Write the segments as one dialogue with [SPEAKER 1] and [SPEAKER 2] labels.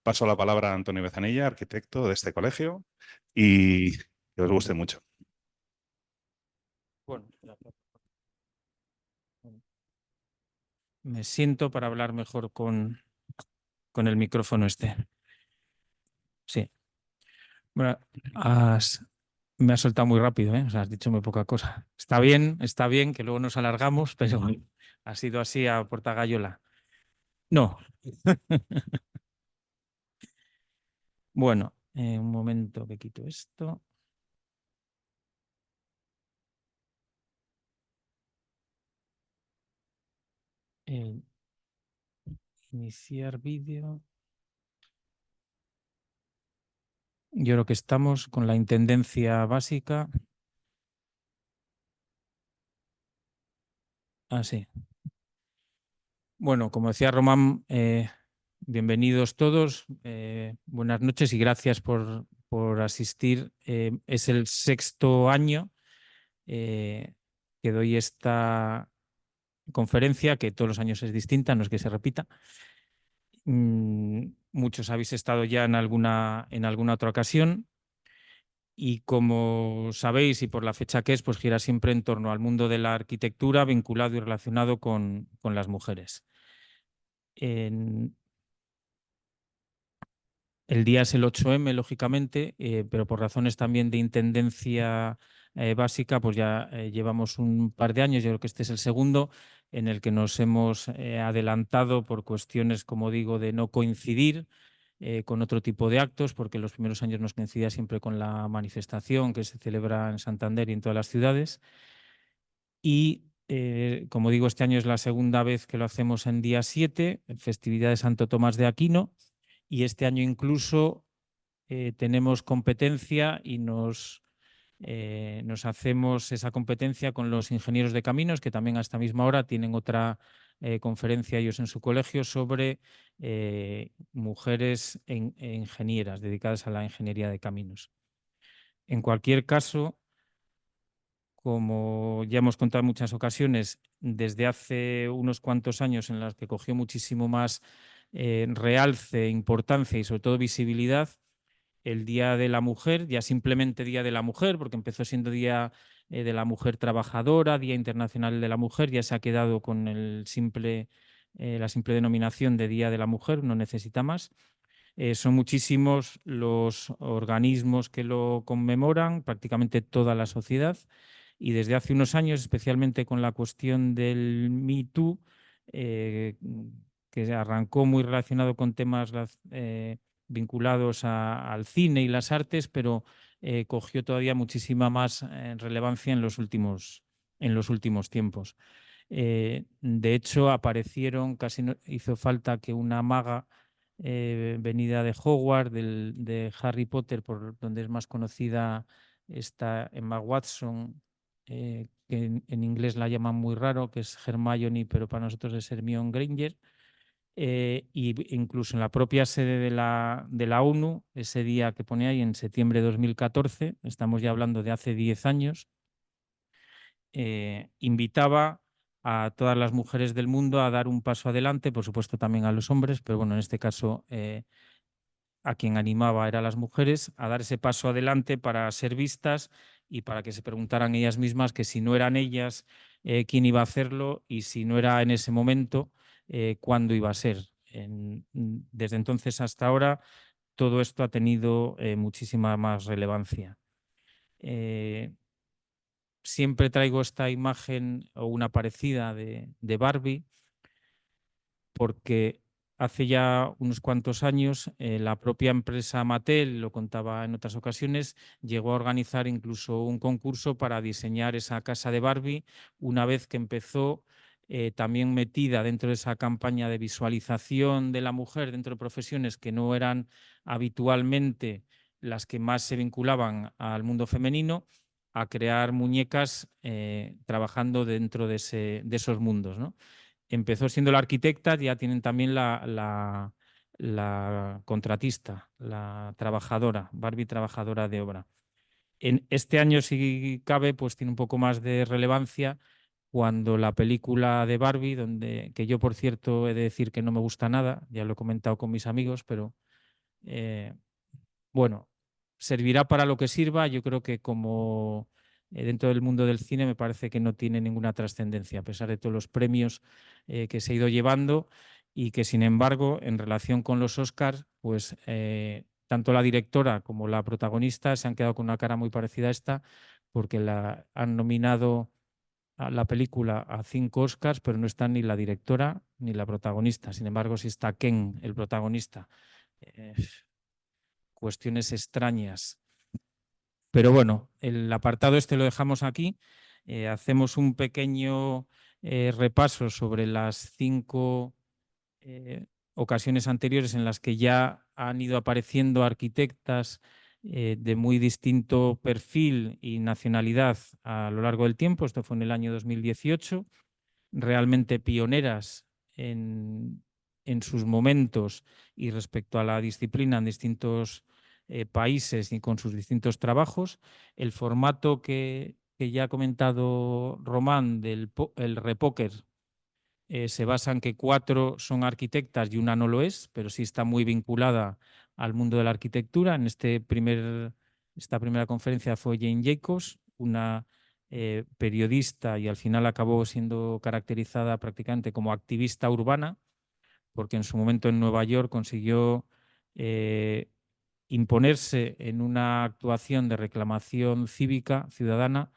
[SPEAKER 1] paso la palabra a Antonio Bezanilla, arquitecto de este colegio, y que os guste mucho.
[SPEAKER 2] Bueno, me siento para hablar mejor con el micrófono este. Sí. Bueno, me has soltado muy rápido, ¿eh? O sea, has dicho muy poca cosa. Está bien, que luego nos alargamos, pero ha sido así a puerta gallola. No. Bueno, un momento que quito esto. Iniciar vídeo. Yo creo que estamos con la intendencia básica. Así. Bueno, como decía Román, bienvenidos todos. Buenas noches y gracias por asistir. Es el 6º año que doy esta conferencia, que todos los años es distinta, no es que se repita. Muchos habéis estado ya en alguna otra ocasión. Y como sabéis, y por la fecha que es, pues gira siempre en torno al mundo de la arquitectura vinculado y relacionado con las mujeres. El día es el 8M, lógicamente, pero por razones también de intendencia básica, pues ya llevamos un par de años, yo creo que este es el segundo, en el que nos hemos adelantado por cuestiones, como digo, de no coincidir con otro tipo de actos, porque los primeros años nos coincidía siempre con la manifestación que se celebra en Santander y en todas las ciudades. Y, como digo, este año es la segunda vez que lo hacemos en día 7, festividad de Santo Tomás de Aquino, y este año incluso tenemos competencia y nos hacemos esa competencia con los ingenieros de caminos, que también a esta misma hora tienen otra conferencia ellos en su colegio sobre mujeres ingenieras dedicadas a la ingeniería de caminos. En cualquier caso, como ya hemos contado en muchas ocasiones, desde hace unos cuantos años en los que cogió muchísimo más realce, importancia y sobre todo visibilidad, el Día de la Mujer, ya simplemente Día de la Mujer, porque empezó siendo Día de la Mujer Trabajadora, Día Internacional de la Mujer, ya se ha quedado con la simple denominación de Día de la Mujer, no necesita más. Son muchísimos los organismos que lo conmemoran, prácticamente toda la sociedad, y desde hace unos años, especialmente con la cuestión del Me Too, que arrancó muy relacionado con temas vinculados al cine y las artes, pero cogió todavía muchísima más relevancia en los últimos tiempos. De hecho, aparecieron, casi no hizo falta que una maga venida de Hogwarts, de Harry Potter, por donde es más conocida esta Emma Watson, que en inglés la llaman muy raro, que es Hermione, pero para nosotros es Hermione Granger. Y incluso en la propia sede de la ONU, ese día que pone ahí, en septiembre de 2014, estamos ya hablando de hace 10 años, invitaba a todas las mujeres del mundo a dar un paso adelante, por supuesto también a los hombres, pero bueno, en este caso a quien animaba era a las mujeres, a dar ese paso adelante para ser vistas y para que se preguntaran ellas mismas que si no eran ellas, quién iba a hacerlo, y si no era en ese momento, cuándo iba a ser. Desde entonces hasta ahora, todo esto ha tenido muchísima más relevancia. Siempre traigo esta imagen o una parecida de Barbie, porque hace ya unos cuantos años la propia empresa Mattel, lo contaba en otras ocasiones, llegó a organizar incluso un concurso para diseñar esa casa de Barbie, una vez que empezó también metida dentro de esa campaña de visualización de la mujer dentro de profesiones que no eran habitualmente las que más se vinculaban al mundo femenino, a crear muñecas trabajando dentro de esos mundos, ¿no? Empezó siendo la arquitecta, ya tienen también la contratista, la trabajadora, Barbie trabajadora de obra. En este año, si cabe, pues tiene un poco más de relevancia cuando la película de Barbie, que yo, por cierto, he de decir que no me gusta nada, ya lo he comentado con mis amigos, pero bueno, servirá para lo que sirva. Yo creo que como dentro del mundo del cine me parece que no tiene ninguna trascendencia, a pesar de todos los premios que se ha ido llevando y que, sin embargo, en relación con los Oscars, pues tanto la directora como la protagonista se han quedado con una cara muy parecida a esta, porque la han nominado a la película a 5 Oscars, pero no está ni la directora ni la protagonista. Sin embargo, sí está Ken, el protagonista. Cuestiones extrañas. Pero bueno, el apartado este lo dejamos aquí. Hacemos un pequeño repaso sobre las 5 ocasiones anteriores en las que ya han ido apareciendo arquitectas de muy distinto perfil y nacionalidad a lo largo del tiempo. Esto fue en el año 2018, realmente pioneras en sus momentos y respecto a la disciplina en distintos países y con sus distintos trabajos. El formato que ya ha comentado Román del el repóquer se basa en que 4 son arquitectas y una no lo es, pero sí está muy vinculada al mundo de la arquitectura. En esta primera conferencia fue Jane Jacobs, una periodista, y al final acabó siendo caracterizada prácticamente como activista urbana, porque en su momento en Nueva York consiguió imponerse en una actuación de reclamación cívica ciudadana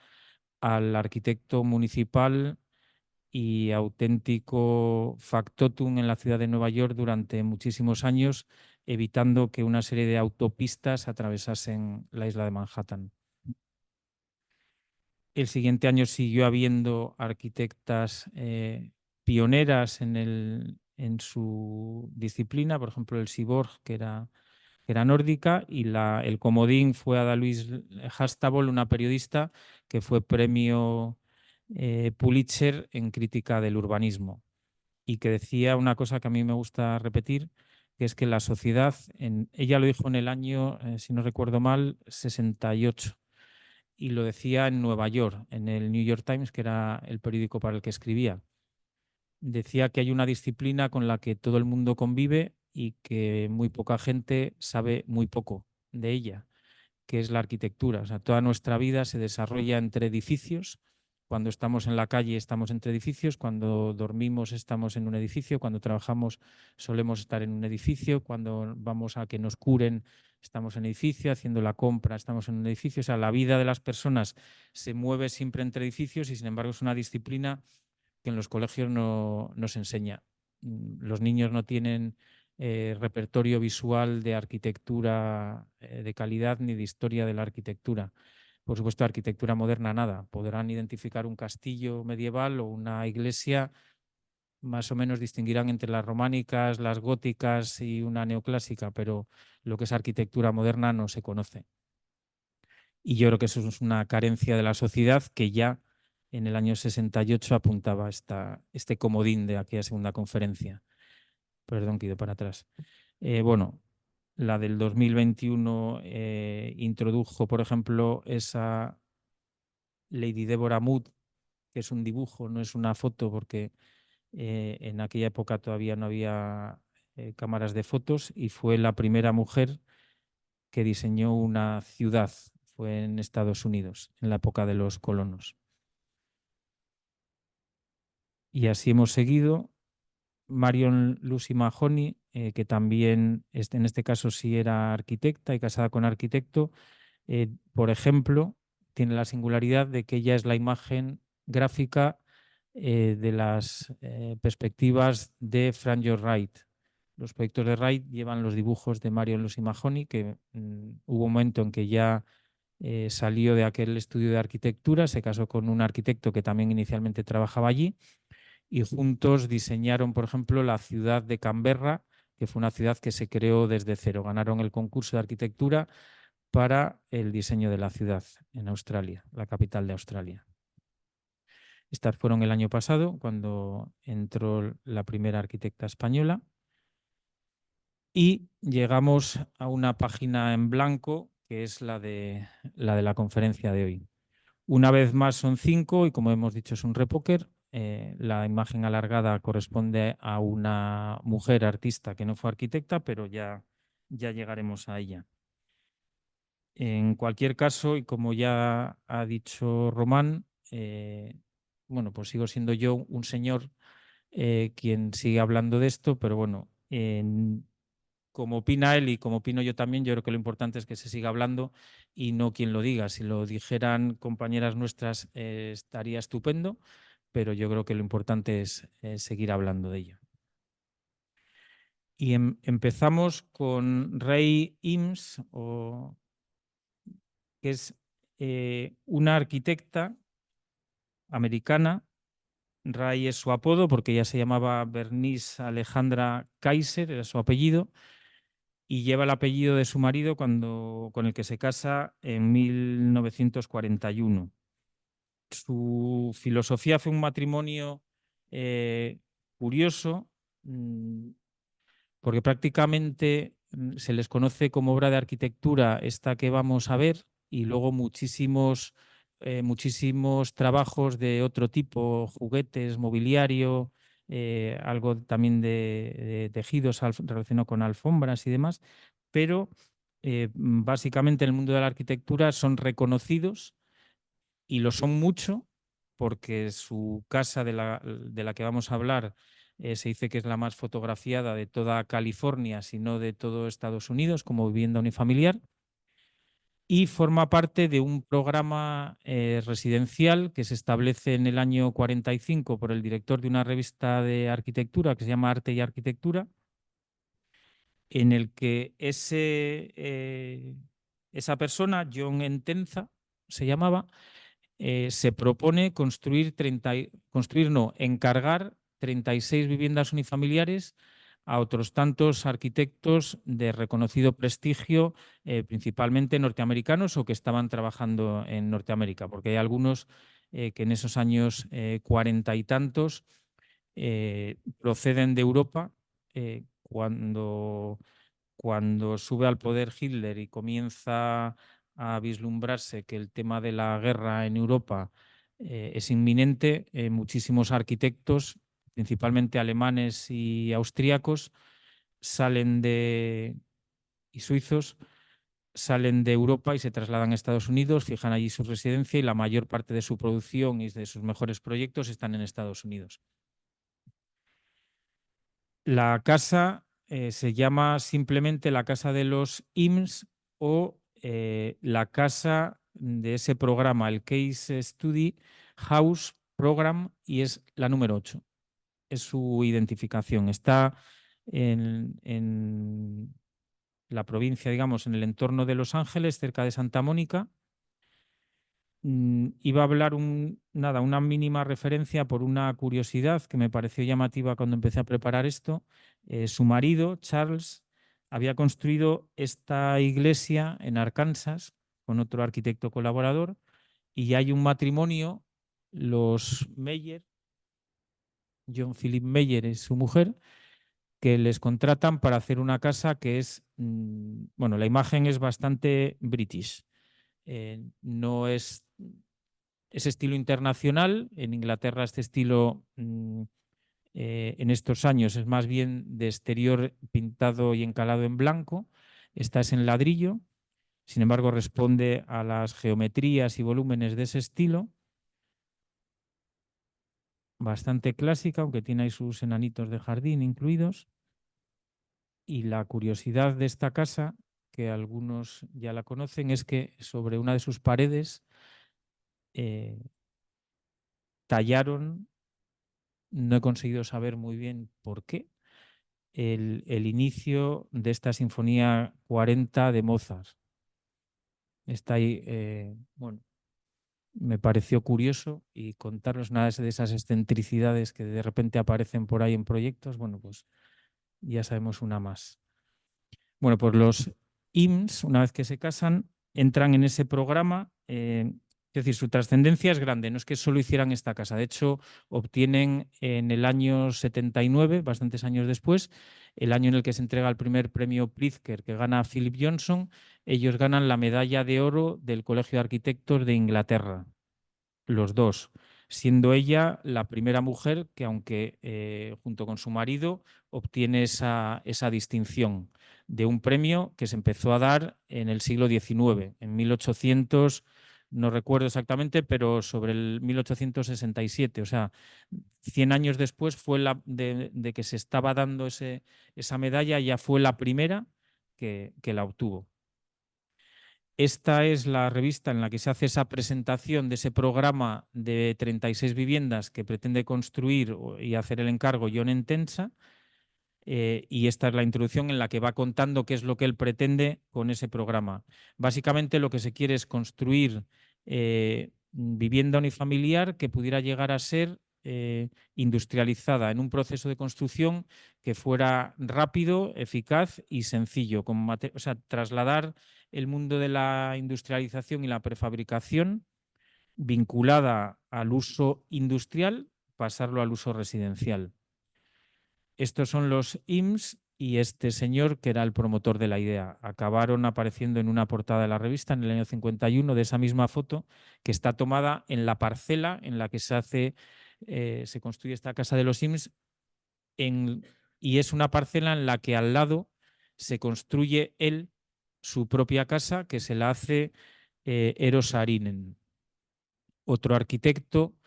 [SPEAKER 2] al arquitecto municipal y auténtico factotum en la ciudad de Nueva York durante muchísimos años, evitando que una serie de autopistas atravesasen la isla de Manhattan. El siguiente año siguió habiendo arquitectas pioneras en su disciplina, por ejemplo el Cyborg, que era nórdica, y el comodín fue Ada Louise Hastable, una periodista que fue premio Pulitzer en crítica del urbanismo, y que decía una cosa que a mí me gusta repetir, que es que la sociedad, ella lo dijo en el año, si no recuerdo mal, 68, y lo decía en Nueva York, en el New York Times, que era el periódico para el que escribía. Decía que hay una disciplina con la que todo el mundo convive y que muy poca gente sabe muy poco de ella, que es la arquitectura. O sea, toda nuestra vida se desarrolla entre edificios. Cuando estamos en la calle estamos entre edificios, cuando dormimos estamos en un edificio, cuando trabajamos solemos estar en un edificio, cuando vamos a que nos curen estamos en edificio, haciendo la compra estamos en un edificio. O sea, la vida de las personas se mueve siempre entre edificios y, sin embargo, es una disciplina que en los colegios no se enseña. Los niños no tienen repertorio visual de arquitectura de calidad ni de historia de la arquitectura. Por supuesto, arquitectura moderna nada. Podrán identificar un castillo medieval o una iglesia, más o menos distinguirán entre las románicas, las góticas y una neoclásica, pero lo que es arquitectura moderna no se conoce. Y yo creo que eso es una carencia de la sociedad que ya en el año 68 apuntaba este comodín de aquella segunda conferencia. Perdón, que he ido para atrás. Bueno, la del 2021 introdujo, por ejemplo, esa Lady Deborah Mood, que es un dibujo, no es una foto, porque en aquella época todavía no había cámaras de fotos, y fue la primera mujer que diseñó una ciudad. Fue en Estados Unidos, en la época de los colonos. Y así hemos seguido. Marion Lucy Mahoney, que también en este caso sí era arquitecta y casada con arquitecto, por ejemplo, tiene la singularidad de que ella es la imagen gráfica de las perspectivas de Frank Lloyd Wright. Los proyectos de Wright llevan los dibujos de Marion Lucy Mahoney, que hubo un momento en que ya salió de aquel estudio de arquitectura, se casó con un arquitecto que también inicialmente trabajaba allí, y juntos diseñaron, por ejemplo, la ciudad de Canberra, que fue una ciudad que se creó desde cero. Ganaron el concurso de arquitectura para el diseño de la ciudad en Australia, la capital de Australia. Estas fueron el año pasado, cuando entró la primera arquitecta española. Y llegamos a una página en blanco, que es la de la conferencia de hoy. Una vez más son 5 y, como hemos dicho, es un repóquer. La imagen alargada corresponde a una mujer artista que no fue arquitecta, pero ya ya llegaremos a ella. En cualquier caso, y como ya ha dicho Román, bueno, pues sigo siendo yo un señor quien sigue hablando de esto, pero bueno, como opina él y como opino yo también, yo creo que lo importante es que se siga hablando y no quien lo diga. Si lo dijeran compañeras nuestras, estaría estupendo, pero yo creo que lo importante es seguir hablando de ello. Y empezamos con Ray Eames, que es una arquitecta americana. Ray es su apodo porque ella se llamaba Bernice Alejandra Kaiser, era su apellido, y lleva el apellido de su marido con el que se casa en 1941. Su filosofía fue un matrimonio curioso, porque prácticamente se les conoce como obra de arquitectura esta que vamos a ver, y luego muchísimos trabajos de otro tipo, juguetes, mobiliario, algo también de tejidos relacionado con alfombras y demás, pero básicamente en el mundo de la arquitectura son reconocidos y lo son mucho porque su casa de la que vamos a hablar se dice que es la más fotografiada de toda California, si no de todo Estados Unidos, como vivienda unifamiliar, y forma parte de un programa residencial que se establece en el año 45 por el director de una revista de arquitectura que se llama Arte y Arquitectura, en el que esa persona, John Entenza, se llamaba, se propone encargar 36 viviendas unifamiliares a otros tantos arquitectos de reconocido prestigio, principalmente norteamericanos o que estaban trabajando en Norteamérica, porque hay algunos que en esos años 40 y tantos proceden de Europa. Cuando sube al poder Hitler y comienza a vislumbrarse que el tema de la guerra en Europa es inminente, muchísimos arquitectos, principalmente alemanes y austríacos, y suizos, salen de Europa y se trasladan a Estados Unidos, fijan allí su residencia y la mayor parte de su producción y de sus mejores proyectos están en Estados Unidos. La casa se llama simplemente la Casa de los Eames o la casa de ese programa, el Case Study House Program, y es la número 8. Es su identificación. Está en la provincia, digamos, en el entorno de Los Ángeles, cerca de Santa Mónica. Iba a hablar una mínima referencia por una curiosidad que me pareció llamativa cuando empecé a preparar esto. Su marido, Charles, había construido esta iglesia en Arkansas con otro arquitecto colaborador, y hay un matrimonio, los Meyer, John Philip Meyer y su mujer, que les contratan para hacer una casa que es, bueno, la imagen es bastante british. No es estilo internacional. En Inglaterra este estilo en estos años es más bien de exterior pintado y encalado en blanco. Esta es en ladrillo, sin embargo responde a las geometrías y volúmenes de ese estilo. Bastante clásica, aunque tiene ahí sus enanitos de jardín incluidos. Y la curiosidad de esta casa, que algunos ya la conocen, es que sobre una de sus paredes tallaron, no he conseguido saber muy bien por qué, el inicio de esta Sinfonía 40 de Mozart. Está ahí, bueno, me pareció curioso, y contaros una de esas excentricidades que de repente aparecen por ahí en proyectos, bueno, pues ya sabemos una más. Bueno, pues los Eames, una vez que se casan, entran en ese programa. Es decir, su trascendencia es grande, no es que solo hicieran esta casa. De hecho, obtienen en el año 79, bastantes años después, el año en el que se entrega el primer premio Pritzker que gana Philip Johnson, ellos ganan la medalla de oro del Colegio de Arquitectos de Inglaterra, los dos. siendo ella la primera mujer que, aunque junto con su marido, obtiene esa distinción de un premio que se empezó a dar en el siglo XIX, en 1800, no recuerdo exactamente, pero sobre el 1867, o sea, 100 años después fue de que se estaba dando esa medalla, ya fue la primera que la obtuvo. Esta es la revista en la que se hace esa presentación de ese programa de 36 viviendas que pretende construir y hacer el encargo John Entensa. Y esta es la introducción en la que va contando qué es lo que él pretende con ese programa. Básicamente lo que se quiere es construir vivienda unifamiliar que pudiera llegar a ser industrializada en un proceso de construcción que fuera rápido, eficaz y sencillo. O sea, trasladar el mundo de la industrialización y la prefabricación vinculada al uso industrial, pasarlo al uso residencial. Estos son los IMSS y este señor, que era el promotor de la idea, acabaron apareciendo en una portada de la revista en el año 51 de esa misma foto, que está tomada en la parcela en la que se construye esta casa de los IMSS, y es una parcela en la que al lado se construye él su propia casa, que se la hace Eero Saarinen, otro arquitecto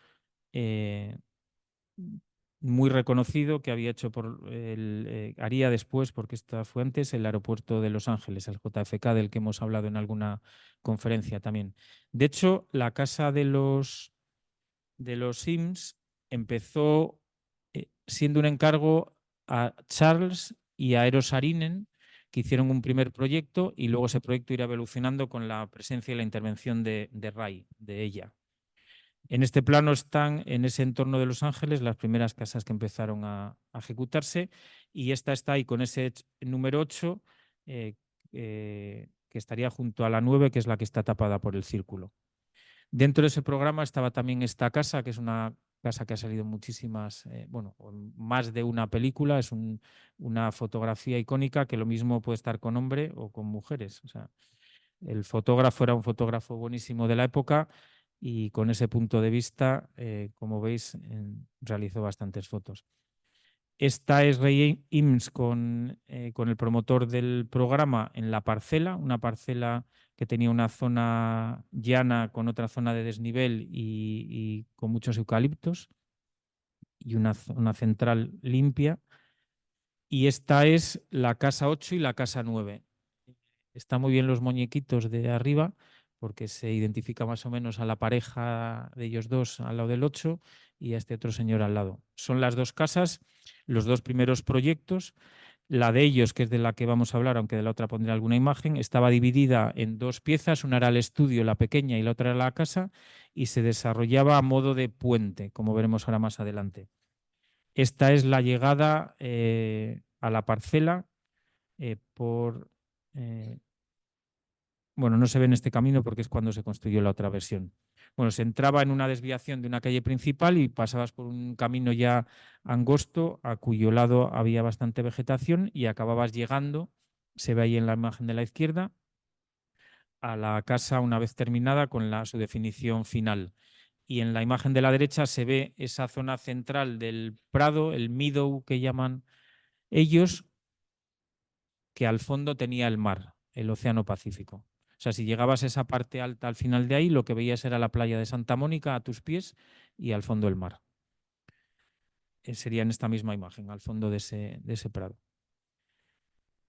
[SPEAKER 2] muy reconocido que había hecho haría después, porque esta fue antes, el aeropuerto de Los Ángeles, el JFK, del que hemos hablado en alguna conferencia también. De hecho, la casa de los Sims empezó siendo un encargo a Charles y a Eero Saarinen, que hicieron un primer proyecto, y luego ese proyecto irá evolucionando con la presencia y la intervención de Ray, de ella. En este plano están, en ese entorno de Los Ángeles, las primeras casas que empezaron a ejecutarse, y esta está ahí con ese número 8, que estaría junto a la 9, que es la que está tapada por el círculo. Dentro de ese programa estaba también esta casa, que es una casa que ha salido en muchísimas, más de una película, es una fotografía icónica que lo mismo puede estar con hombre o con mujeres. O sea, el fotógrafo era un fotógrafo buenísimo de la época y con ese punto de vista, como veis, realizó bastantes fotos. Esta es Ray Eames con el promotor del programa en la parcela, una parcela que tenía una zona llana con otra zona de desnivel y con muchos eucaliptos y una central limpia. Y esta es la casa 8 y la casa 9. Está muy bien los muñequitos de arriba porque se identifica más o menos a la pareja de ellos dos al lado del 8 y a este otro señor al lado. Son las dos casas, los dos primeros proyectos. La de ellos, que es de la que vamos a hablar, aunque de la otra pondré alguna imagen, estaba dividida en dos piezas, una era el estudio, la pequeña, y la otra era la casa, y se desarrollaba a modo de puente, como veremos ahora más adelante. Esta es la llegada a la parcela por... bueno, no se ve en este camino porque es cuando se construyó la otra versión. Bueno, se entraba en una desviación de una calle principal y pasabas por un camino ya angosto, a cuyo lado había bastante vegetación, y acababas llegando, se ve ahí en la imagen de la izquierda, a la casa una vez terminada con su definición final. Y en la imagen de la derecha se ve esa zona central del prado, el meadow que llaman ellos, que al fondo tenía el mar, el Océano Pacífico. O sea, si llegabas a esa parte alta al final de ahí, lo que veías era la playa de Santa Mónica a tus pies y al fondo el mar. Sería en esta misma imagen, al fondo de ese prado.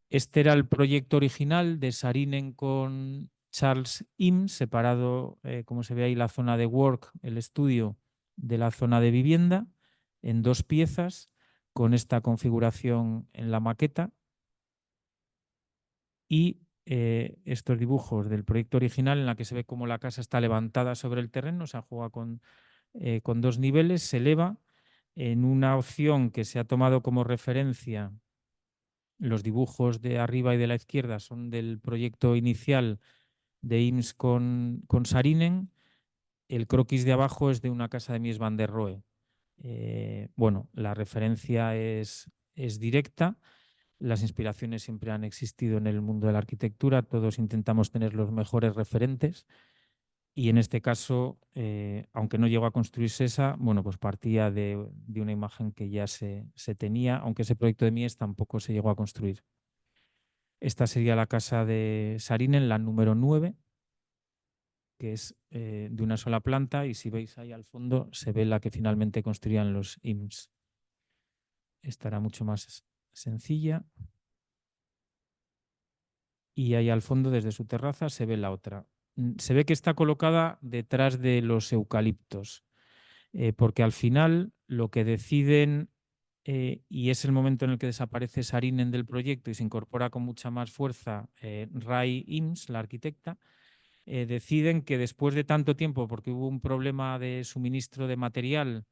[SPEAKER 2] Este era el proyecto original de Saarinen con Charles Eames, separado, como se ve ahí, la zona de work, el estudio, de la zona de vivienda, en dos piezas, con esta configuración en la maqueta. Y estos dibujos del proyecto original, en la que se ve cómo la casa está levantada sobre el terreno, se juega con dos niveles, se eleva en una opción que se ha tomado como referencia. Los dibujos de arriba y de la izquierda son del proyecto inicial de Eames con Saarinen. El croquis de abajo es de una casa de Mies van der Rohe. Bueno, la referencia es directa. Las inspiraciones siempre han existido en el mundo de la arquitectura, todos intentamos tener los mejores referentes, Y en este caso, aunque no llegó a construirse esa, bueno, pues partía de una imagen que ya se tenía, aunque ese proyecto de Mies tampoco se llegó a construir. Esta sería la casa de Saarinen, la número 9, que es de una sola planta, y si veis ahí al fondo se ve la que finalmente construían los IMSS. Estará mucho más sencilla. Y ahí al fondo, desde su terraza, se ve la otra. Se ve que está colocada detrás de los eucaliptos, porque al final lo que deciden, y es el momento en el que desaparece Saarinen del proyecto y se incorpora con mucha más fuerza Ray Ims, la arquitecta, deciden que después de tanto tiempo, porque hubo un problema de suministro de material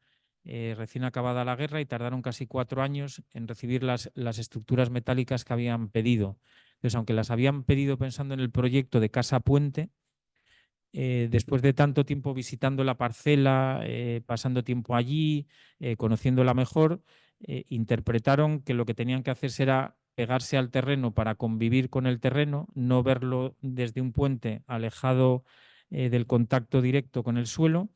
[SPEAKER 2] recién acabada la guerra y tardaron casi 4 años en recibir las estructuras metálicas que habían pedido. Entonces, aunque las habían pedido pensando en el proyecto de Casa Puente, después de tanto tiempo visitando la parcela, pasando tiempo allí, conociéndola mejor, interpretaron que lo que tenían que hacer era pegarse al terreno para convivir con el terreno, no verlo desde un puente alejado del contacto directo con el suelo,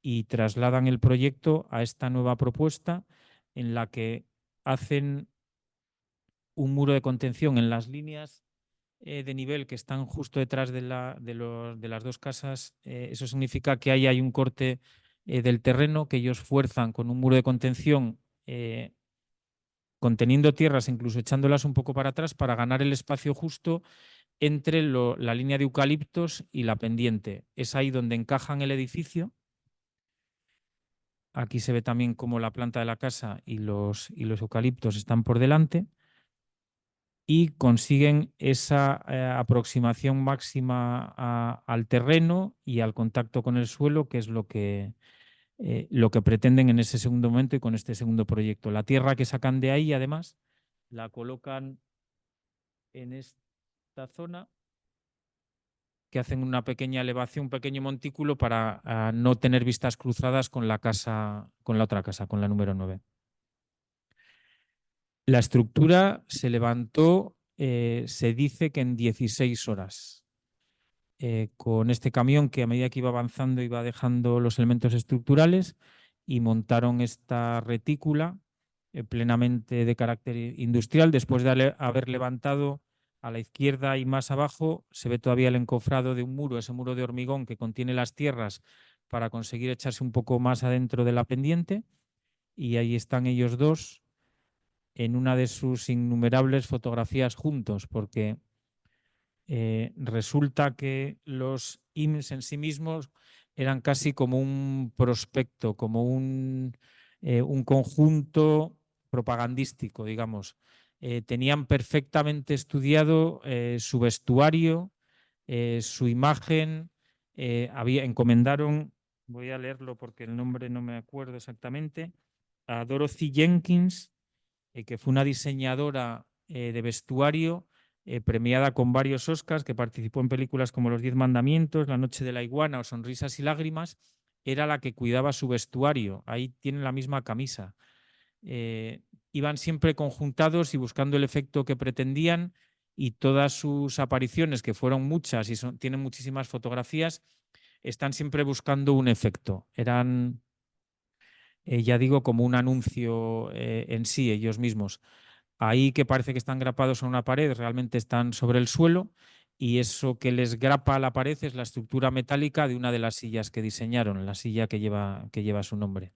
[SPEAKER 2] y trasladan el proyecto a esta nueva propuesta en la que hacen un muro de contención en las líneas de nivel que están justo detrás de las dos casas. Eso significa que ahí hay un corte del terreno que ellos fuerzan con un muro de contención, conteniendo tierras, incluso echándolas un poco para atrás para ganar el espacio justo entre la línea de eucaliptos y la pendiente. Es ahí donde encajan el edificio. Aquí se ve también cómo la planta de la casa y los eucaliptos están por delante, y consiguen esa aproximación máxima al terreno y al contacto con el suelo, que es lo que pretenden en ese segundo momento y con este segundo proyecto. La tierra que sacan de ahí, además, la colocan en esta zona, que hacen una pequeña elevación, un pequeño montículo para no tener vistas cruzadas con la casa, con la otra casa, con la número 9. La estructura se levantó, se dice que en 16 horas. Con este camión que a medida que iba avanzando iba dejando los elementos estructurales, y montaron esta retícula plenamente de carácter industrial. Después de haber levantado a la izquierda y más abajo, se ve todavía el encofrado de un muro, ese muro de hormigón que contiene las tierras para conseguir echarse un poco más adentro de la pendiente, y ahí están ellos dos en una de sus innumerables fotografías juntos, porque resulta que los IMSS en sí mismos eran casi como un prospecto, como un conjunto propagandístico, digamos. Tenían perfectamente estudiado su vestuario, su imagen, encomendaron, voy a leerlo porque el nombre no me acuerdo exactamente, a Dorothy Jenkins, que fue una diseñadora de vestuario premiada con varios Oscars, que participó en películas como Los 10 Mandamientos, La Noche de la Iguana o Sonrisas y Lágrimas. Era la que cuidaba su vestuario. Ahí tienen la misma camisa. Iban siempre conjuntados y buscando el efecto que pretendían, y todas sus apariciones, que fueron muchas y tienen muchísimas fotografías, están siempre buscando un efecto. Eran, ya digo, como un anuncio en sí, ellos mismos. Ahí, que parece que están grapados en una pared, realmente están sobre el suelo, y eso que les grapa a la pared es la estructura metálica de una de las sillas que diseñaron, la silla que lleva su nombre.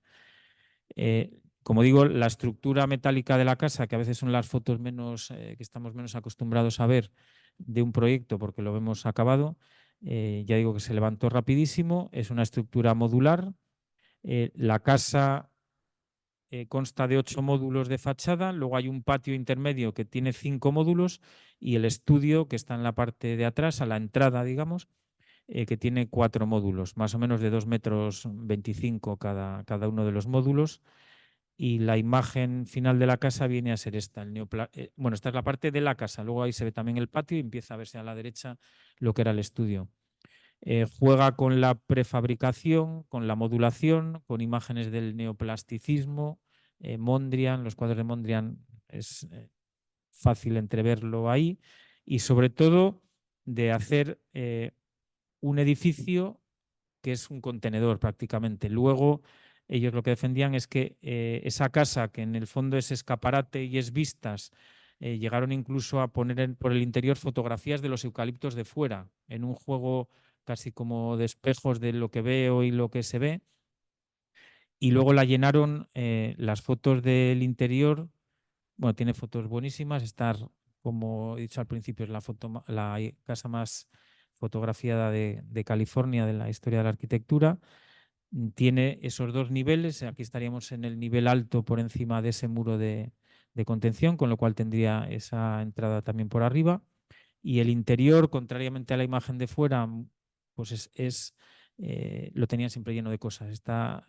[SPEAKER 2] Como digo, la estructura metálica de la casa, que a veces son las fotos que estamos menos acostumbrados a ver de un proyecto porque lo vemos acabado, ya digo que se levantó rapidísimo, es una estructura modular. La casa consta de 8 módulos de fachada, luego hay un patio intermedio que tiene 5 módulos, y el estudio, que está en la parte de atrás, a la entrada, digamos, que tiene 4 módulos, más o menos de 2,25 m cada uno de los módulos. Y la imagen final de la casa viene a ser esta. Bueno, esta es la parte de la casa, luego ahí se ve también el patio y empieza a verse a la derecha lo que era el estudio. Juega con la prefabricación, con la modulación, con imágenes del neoplasticismo, Mondrian, los cuadros de Mondrian es fácil entreverlo ahí, y sobre todo de hacer un edificio que es un contenedor prácticamente. Luego, ellos lo que defendían es que esa casa, que en el fondo es escaparate y es vistas, llegaron incluso a poner por el interior fotografías de los eucaliptos de fuera, en un juego casi como de espejos de lo que veo y lo que se ve. Y luego la llenaron las fotos del interior. Bueno, tiene fotos buenísimas. Como he dicho al principio, es la casa más fotografiada de California de la historia de la arquitectura. Tiene esos dos niveles. Aquí estaríamos en el nivel alto por encima de ese muro de contención, con lo cual tendría esa entrada también por arriba. Y el interior, contrariamente a la imagen de fuera, pues lo tenía siempre lleno de cosas. Está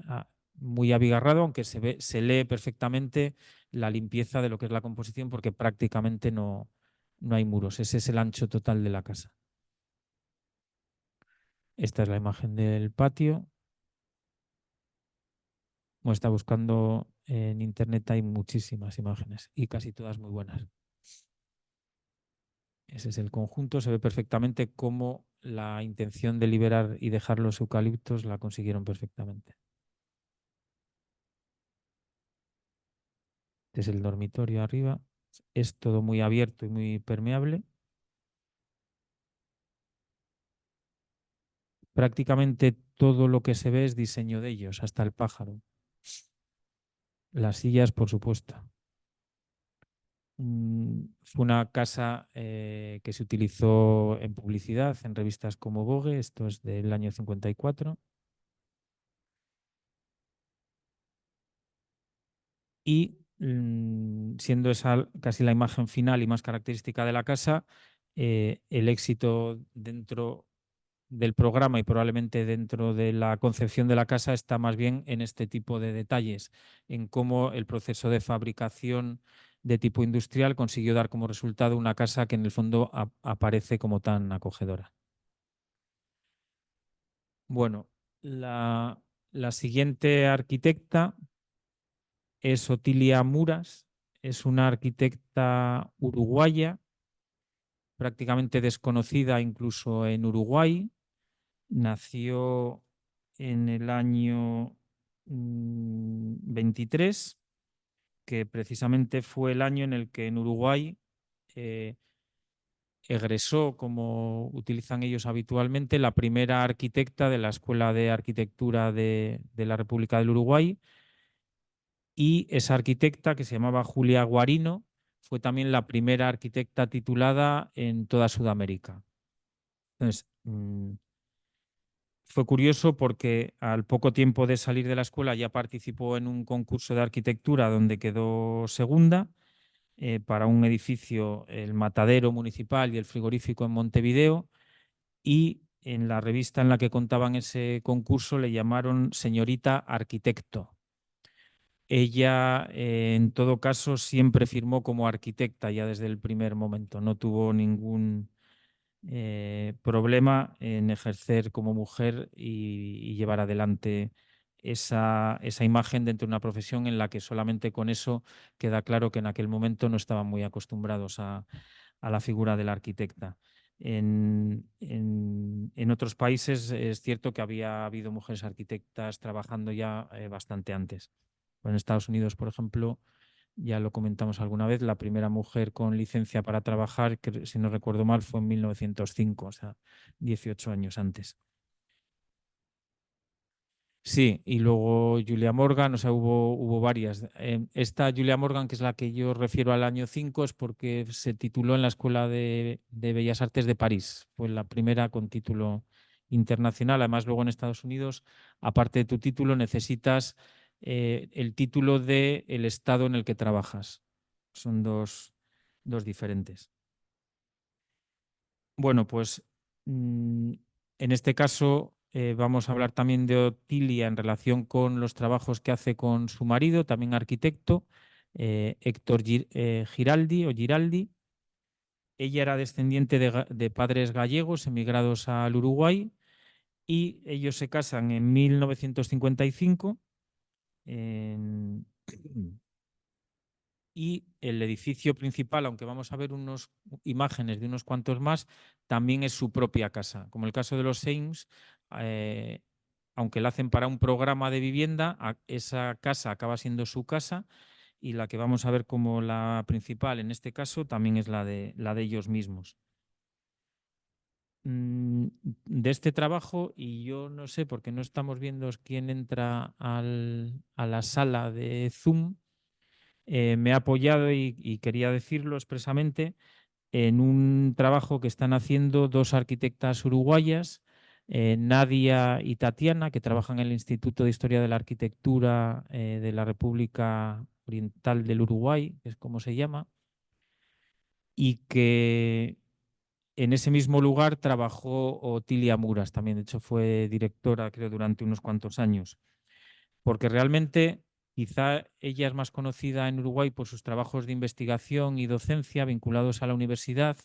[SPEAKER 2] muy abigarrado, aunque se lee perfectamente la limpieza de lo que es la composición, porque prácticamente no hay muros. Ese es el ancho total de la casa. Esta es la imagen del patio. Como está buscando en internet, hay muchísimas imágenes y casi todas muy buenas. Ese es el conjunto. Se ve perfectamente cómo la intención de liberar y dejar los eucaliptos la consiguieron perfectamente. Este es el dormitorio arriba. Es todo muy abierto y muy permeable. Prácticamente todo lo que se ve es diseño de ellos, hasta el pájaro. Las sillas, por supuesto. Fue una casa que se utilizó en publicidad, en revistas como Vogue. Esto es del año 54. Y siendo esa casi la imagen final y más característica de la casa, el éxito dentro del programa y probablemente dentro de la concepción de la casa está más bien en este tipo de detalles, en cómo el proceso de fabricación de tipo industrial consiguió dar como resultado una casa que en el fondo aparece como tan acogedora. Bueno, la siguiente arquitecta es Otilia Muras. Es una arquitecta uruguaya, prácticamente desconocida incluso en Uruguay. Nació en el año 23, que precisamente fue el año en el que en Uruguay egresó, como utilizan ellos habitualmente, la primera arquitecta de la Escuela de Arquitectura de la República del Uruguay. Y esa arquitecta, que se llamaba Julia Guarino, fue también la primera arquitecta titulada en toda Sudamérica. Entonces, fue curioso porque al poco tiempo de salir de la escuela ya participó en un concurso de arquitectura donde quedó segunda para un edificio, el Matadero Municipal y el Frigorífico en Montevideo, y en la revista en la que contaban ese concurso le llamaron señorita arquitecto. Ella, en todo caso, siempre firmó como arquitecta ya desde el primer momento. No tuvo ningún problema en ejercer como mujer y llevar adelante esa imagen dentro de una profesión en la que solamente con eso queda claro que en aquel momento no estaban muy acostumbrados a la figura de la arquitecta. En otros países es cierto que había habido mujeres arquitectas trabajando ya bastante antes. En Estados Unidos, por ejemplo, ya lo comentamos alguna vez, la primera mujer con licencia para trabajar, que, si no recuerdo mal, fue en 1905, o sea, 18 años antes. Sí, y luego Julia Morgan, o sea, hubo varias. Esta Julia Morgan, que es la que yo refiero al año 5, es porque se tituló en la Escuela de Bellas Artes de París. Fue la primera con título internacional. Además, luego en Estados Unidos, aparte de tu título, necesitas el título del estado en el que trabajas. Son dos diferentes. Bueno, pues en este caso vamos a hablar también de Otilia en relación con los trabajos que hace con su marido, también arquitecto, Héctor Giraldi o Giraldi. Ella era descendiente de padres gallegos emigrados al Uruguay y ellos se casan en 1955. Y el edificio principal, aunque vamos a ver unas imágenes de unos cuantos más, también es su propia casa. Como el caso de los Seims, aunque la hacen para un programa de vivienda, esa casa acaba siendo su casa y la que vamos a ver como la principal en este caso también es la de ellos mismos. De este trabajo, y yo no sé porque no estamos viendo quién entra a la sala de Zoom, me he apoyado y quería decirlo expresamente en un trabajo que están haciendo dos arquitectas uruguayas, Nadia y Tatiana, que trabajan en el Instituto de Historia de la Arquitectura de la República Oriental del Uruguay, que es como se llama, y que en ese mismo lugar trabajó Otilia Muras también. De hecho, fue directora, creo, durante unos cuantos años. Porque realmente quizá ella es más conocida en Uruguay por sus trabajos de investigación y docencia vinculados a la universidad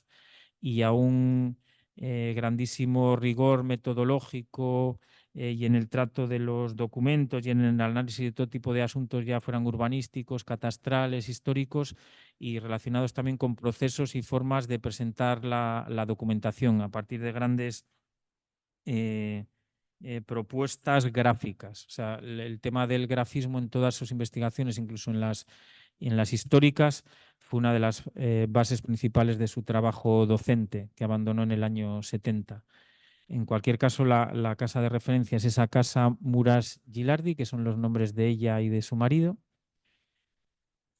[SPEAKER 2] y a un grandísimo rigor metodológico y en el trato de los documentos y en el análisis de todo tipo de asuntos, ya fueran urbanísticos, catastrales, históricos y relacionados también con procesos y formas de presentar la documentación a partir de grandes propuestas gráficas. O sea, el tema del grafismo en todas sus investigaciones, incluso en las históricas, fue una de las bases principales de su trabajo docente, que abandonó en el año 70. En cualquier caso, la casa de referencia es esa casa Muras Gilardi, que son los nombres de ella y de su marido.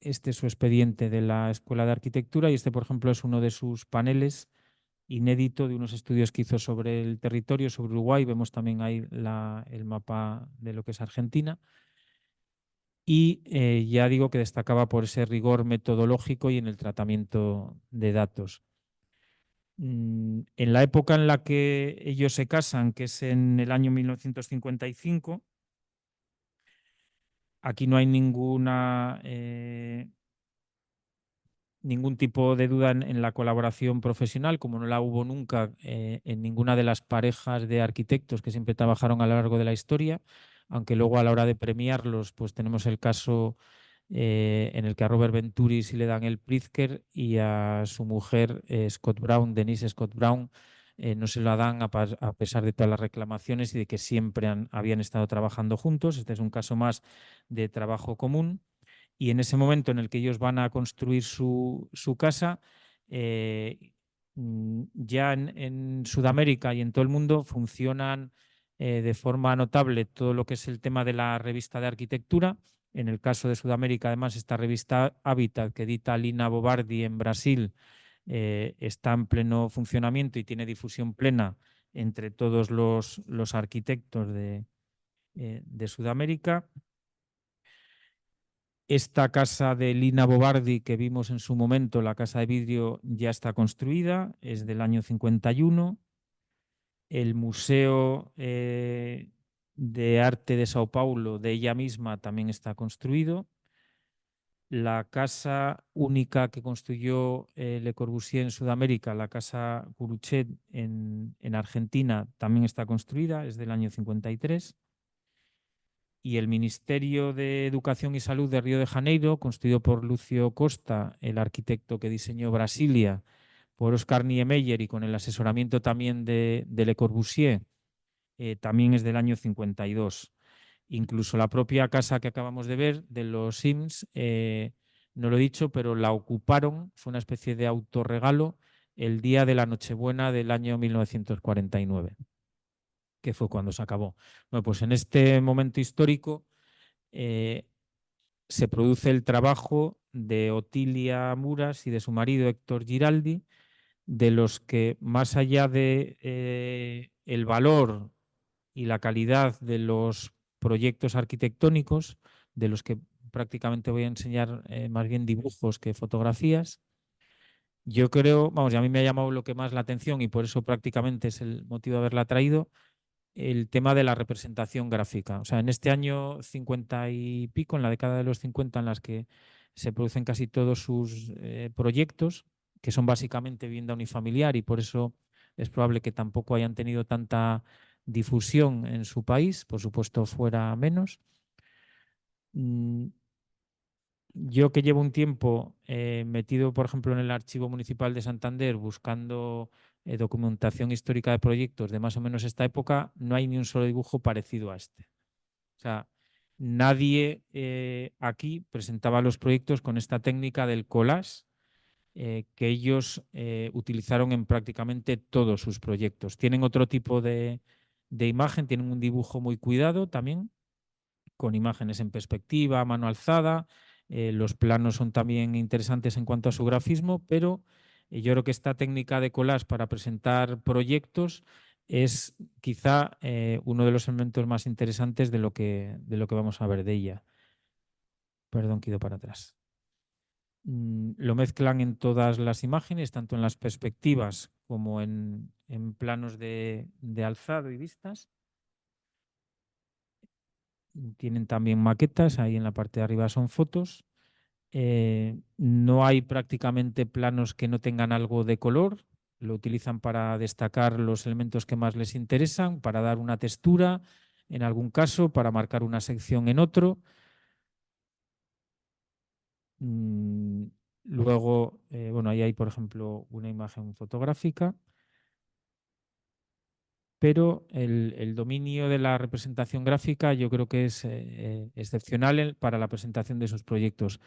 [SPEAKER 2] Este es su expediente de la Escuela de Arquitectura y este, por ejemplo, es uno de sus paneles inédito de unos estudios que hizo sobre el territorio, sobre Uruguay. Vemos también ahí el mapa de lo que es Argentina. Y ya digo que destacaba por ese rigor metodológico y en el tratamiento de datos. En la época en la que ellos se casan, que es en el año 1955, aquí no hay ningún tipo de duda en la colaboración profesional, como no la hubo nunca en ninguna de las parejas de arquitectos que siempre trabajaron a lo largo de la historia, aunque luego a la hora de premiarlos, pues tenemos el caso en el que a Robert Venturi sí le dan el Pritzker y a su mujer Scott Brown, Denise Scott Brown, no se la dan a pesar de todas las reclamaciones y de que siempre habían estado trabajando juntos. Este es un caso más de trabajo común. Y en ese momento en el que ellos van a construir su casa, ya en Sudamérica y en todo el mundo funcionan de forma notable todo lo que es el tema de la revista de arquitectura. En el caso de Sudamérica, además, esta revista Habitat que edita Lina Bobardi en Brasil está en pleno funcionamiento y tiene difusión plena entre todos los arquitectos de Sudamérica. Esta casa de Lina Bobardi que vimos en su momento, la casa de vidrio, ya está construida, es del año 51. El Museo de Arte de Sao Paulo de ella misma también está construido. La casa única que construyó Le Corbusier en Sudamérica, la casa Curuchet en Argentina, también está construida, es del año 53. Y el Ministerio de Educación y Salud de Río de Janeiro, construido por Lucio Costa, el arquitecto que diseñó Brasilia, por Oscar Niemeyer y con el asesoramiento también de Le Corbusier, también es del año 52. Incluso la propia casa que acabamos de ver, de los Sims, no lo he dicho, pero la ocuparon, fue una especie de autorregalo, el día de la Nochebuena del año 1949, que fue cuando se acabó. Bueno, pues en este momento histórico se produce el trabajo de Otilia Muras y de su marido Héctor Giraldi, de los que más allá de el valor y la calidad de los proyectos arquitectónicos, de los que prácticamente voy a enseñar más bien dibujos que fotografías, yo creo, vamos, y a mí me ha llamado lo que más la atención y por eso prácticamente es el motivo de haberla traído, el tema de la representación gráfica. O sea, en este año 50 y pico, en la década de los 50 en las que se producen casi todos sus proyectos, que son básicamente vivienda unifamiliar y por eso es probable que tampoco hayan tenido tanta difusión en su país, por supuesto fuera menos. Yo que llevo un tiempo metido, por ejemplo, en el Archivo Municipal de Santander buscando documentación histórica de proyectos de más o menos esta época, no hay ni un solo dibujo parecido a este. O sea, nadie aquí presentaba los proyectos con esta técnica del collage que ellos utilizaron en prácticamente todos sus proyectos. Tienen otro tipo de imagen, tienen un dibujo muy cuidado también, con imágenes en perspectiva, a mano alzada. Los planos son también interesantes en cuanto a su grafismo, pero yo creo que esta técnica de collage para presentar proyectos es quizá uno de los elementos más interesantes de lo que vamos a ver de ella. Perdón, que he ido para atrás. Lo mezclan en todas las imágenes, tanto en las perspectivas como en planos de alzado y vistas. Tienen también maquetas, ahí en la parte de arriba son fotos. No hay prácticamente planos que no tengan algo de color. Lo utilizan para destacar los elementos que más les interesan, para dar una textura, en algún caso, para marcar una sección en otro. Luego, bueno, ahí hay, por ejemplo, una imagen fotográfica, pero el dominio de la representación gráfica yo creo que es excepcional para la presentación de sus proyectos.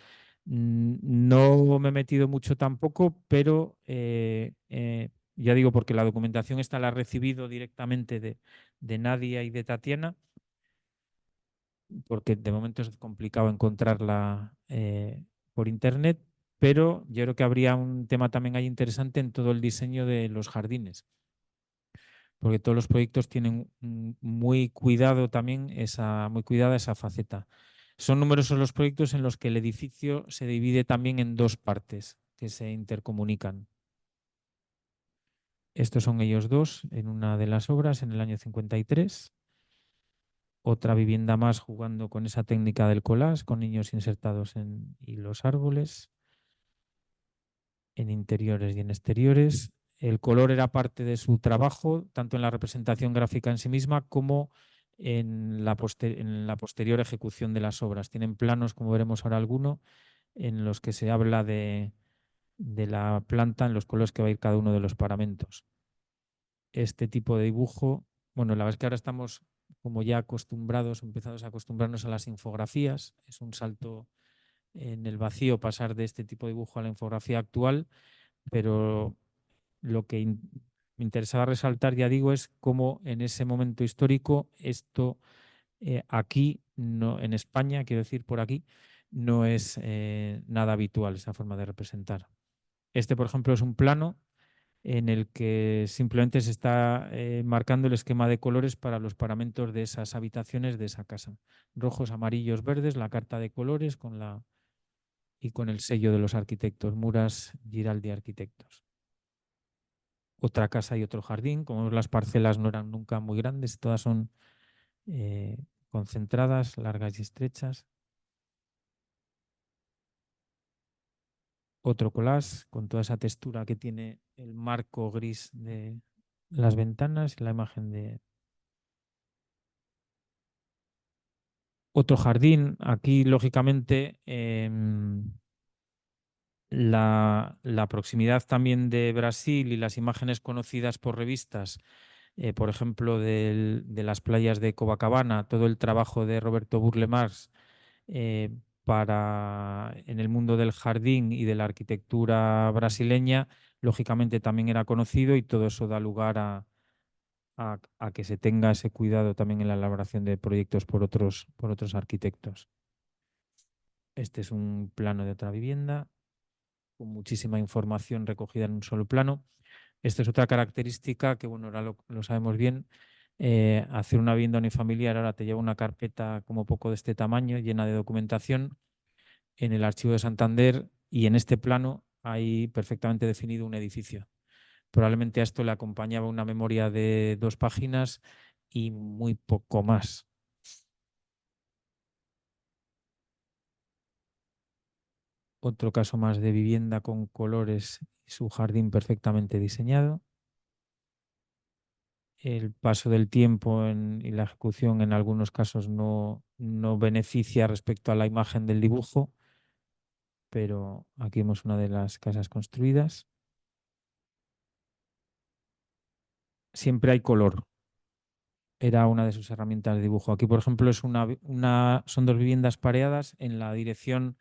[SPEAKER 2] No me he metido mucho tampoco, pero ya digo, porque la documentación esta la he recibido directamente de Nadia y de Tatiana, porque de momento es complicado encontrarla por internet, pero yo creo que habría un tema también ahí interesante en todo el diseño de los jardines, porque todos los proyectos tienen muy cuidado también muy cuidada esa faceta. Son numerosos los proyectos en los que el edificio se divide también en dos partes que se intercomunican. Estos son ellos dos en una de las obras en el año 53. Otra vivienda más jugando con esa técnica del collage, con niños insertados y los árboles, en interiores y en exteriores. El color era parte de su trabajo, tanto en la representación gráfica en sí misma como en la posterior ejecución de las obras. Tienen planos, como veremos ahora alguno, en los que se habla de la planta en los colores que va a ir cada uno de los paramentos. Este tipo de dibujo, bueno, la verdad es que ahora estamos como ya acostumbrados, empezados a acostumbrarnos a las infografías. Es un salto en el vacío pasar de este tipo de dibujo a la infografía actual, pero lo que me interesaba resaltar, ya digo, es cómo en ese momento histórico esto aquí, no, en España, quiero decir por aquí, no es nada habitual esa forma de representar. Este, por ejemplo, es un plano en el que simplemente se está marcando el esquema de colores para los paramentos de esas habitaciones de esa casa. Rojos, amarillos, verdes, la carta de colores y con el sello de los arquitectos, Muras Giraldi Arquitectos. Otra casa y otro jardín, como las parcelas no eran nunca muy grandes, todas son concentradas, largas y estrechas. Otro collage con toda esa textura que tiene el marco gris de las ventanas y la imagen de otro jardín. Aquí, lógicamente, la proximidad también de Brasil y las imágenes conocidas por revistas, por ejemplo, de las playas de Copacabana, todo el trabajo de Roberto Burle Marx en el mundo del jardín y de la arquitectura brasileña, lógicamente también era conocido y todo eso da lugar a que se tenga ese cuidado también en la elaboración de proyectos por otros arquitectos. Este es un plano de otra vivienda con muchísima información recogida en un solo plano. Esta es otra característica que, bueno, ahora lo sabemos bien. Hacer una vivienda unifamiliar ahora te lleva una carpeta como poco de este tamaño, llena de documentación. En el archivo de Santander y en este plano hay perfectamente definido un edificio. Probablemente a esto le acompañaba una memoria de 2 páginas y muy poco más. Otro caso más de vivienda con colores y su jardín perfectamente diseñado. El paso del tiempo y la ejecución en algunos casos no beneficia respecto a la imagen del dibujo, pero aquí vemos una de las casas construidas. siempre hay color. Era una de sus herramientas de dibujo. Aquí, por ejemplo, es son dos viviendas pareadas en la dirección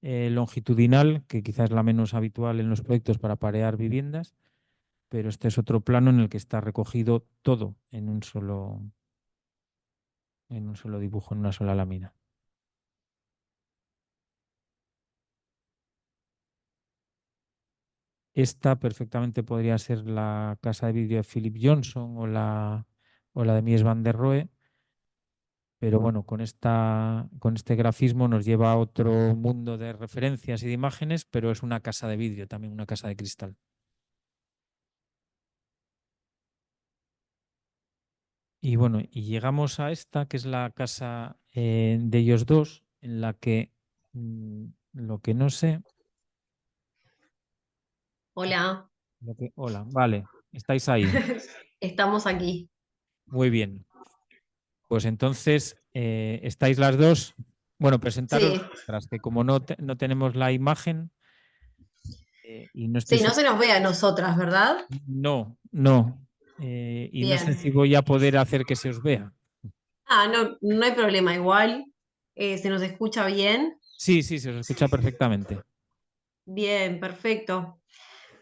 [SPEAKER 2] longitudinal, que quizás es la menos habitual en los proyectos para parear viviendas, pero este es otro plano en el que está recogido todo en un solo dibujo, en una sola lámina. Esta perfectamente podría ser la casa de vídeo de Philip Johnson o la de Mies van der Rohe, pero bueno, con este grafismo nos lleva a otro mundo de referencias y de imágenes, pero es una casa de vídeo, también una casa de cristal. Y bueno, y llegamos a esta, que es la casa de ellos dos, en la que lo que no sé,
[SPEAKER 3] Hola,
[SPEAKER 2] hola, vale, estáis ahí.
[SPEAKER 3] estamos aquí.
[SPEAKER 2] Muy bien. Pues entonces, estáis las dos. Bueno, presentaros
[SPEAKER 3] Sí,
[SPEAKER 2] vosotras, que como no tenemos la imagen y no estoy
[SPEAKER 3] sí, no
[SPEAKER 2] seguro.
[SPEAKER 3] se nos ve a nosotras, ¿verdad?
[SPEAKER 2] No, no. Y no sé
[SPEAKER 3] Bien.
[SPEAKER 2] si voy a poder hacer que se os vea.
[SPEAKER 3] Ah, no, no hay problema, igual se nos escucha bien.
[SPEAKER 2] Sí, sí, se os escucha perfectamente.
[SPEAKER 3] Bien, perfecto.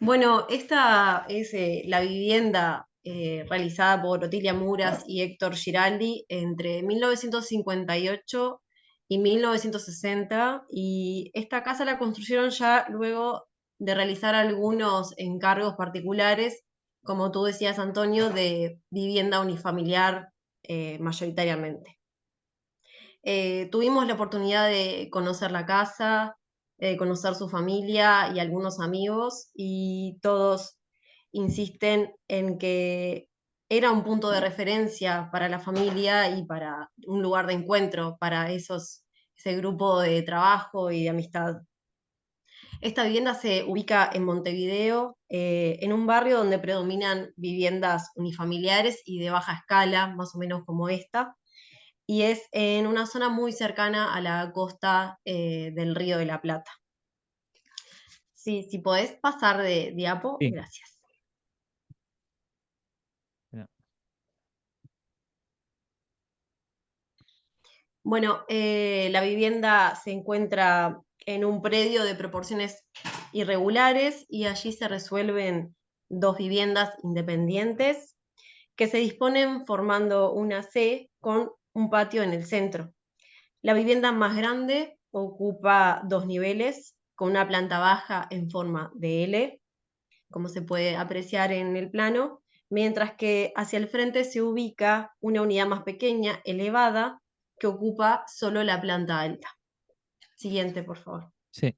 [SPEAKER 3] Bueno, esta es la vivienda realizada por Otilia Muras y Héctor Giraldi entre 1958 y 1960, y esta casa la construyeron ya luego de realizar algunos encargos particulares, como tú decías, Antonio, de vivienda unifamiliar mayoritariamente. Tuvimos la oportunidad de conocer la casa, conocer su familia y algunos amigos, y todos insisten en que era un punto de referencia para la familia y para un lugar de encuentro para ese grupo de trabajo y de amistad. Esta vivienda se ubica en Montevideo, en un barrio donde predominan viviendas unifamiliares y de baja escala, más o menos como esta, y es en una zona muy cercana a la costa del Río de la Plata. Sí, si podés pasar de diapo,
[SPEAKER 2] Sí.
[SPEAKER 3] gracias.
[SPEAKER 2] Ya.
[SPEAKER 3] Bueno, la vivienda se encuentra en un predio de proporciones irregulares y allí se resuelven dos viviendas independientes que se disponen formando una C con un patio en el centro. La vivienda más grande ocupa dos niveles con una planta baja en forma de L, como se puede apreciar en el plano, mientras que hacia el frente se ubica una unidad más pequeña, elevada, que ocupa solo la planta alta. Siguiente, por favor.
[SPEAKER 2] Sí.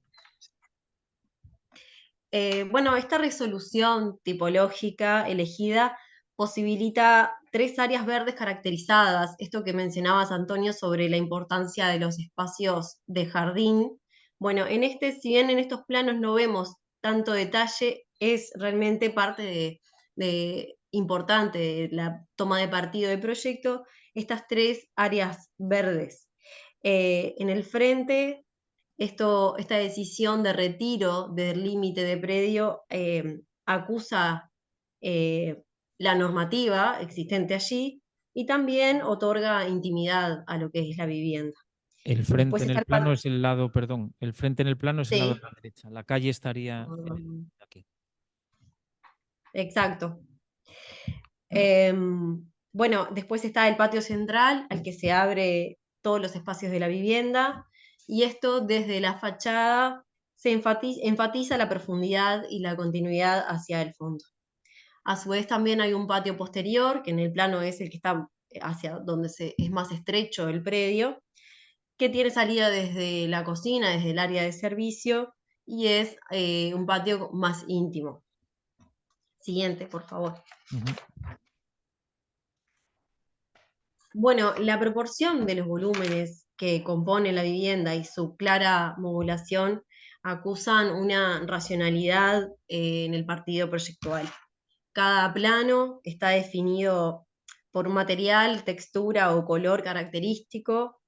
[SPEAKER 3] Bueno, esta resolución tipológica elegida posibilita tres áreas verdes caracterizadas. Esto que mencionabas, Antonio, sobre la importancia de los espacios de jardín. Bueno, si bien en estos planos no vemos tanto detalle, es realmente parte importante de la toma de partido del proyecto, estas tres áreas verdes. En el frente, esta decisión de retiro del límite de predio acusa eh, la normativa existente allí y también otorga intimidad a lo que es la vivienda.
[SPEAKER 2] El frente
[SPEAKER 3] Después
[SPEAKER 2] en
[SPEAKER 3] está
[SPEAKER 2] el
[SPEAKER 3] el
[SPEAKER 2] plano
[SPEAKER 3] patio.
[SPEAKER 2] es el lado, perdón, el frente en el plano es el lado
[SPEAKER 3] Sí,
[SPEAKER 2] de la derecha. La calle estaría aquí.
[SPEAKER 3] exacto. Eh, bueno, después está el patio central, al que se abre todos los espacios de la vivienda, y esto desde la fachada se enfatiza la profundidad y la continuidad hacia el fondo. A su vez también hay un patio posterior, que en el plano es el que está hacia donde es más estrecho el predio, que tiene salida desde la cocina, desde el área de servicio, y es un patio más íntimo. Siguiente, por favor.
[SPEAKER 2] Ujú.
[SPEAKER 3] Bueno, la proporción de los volúmenes que componen la vivienda y su clara modulación acusan una racionalidad en el partido proyectual. Cada plano está definido por un material, textura o color característico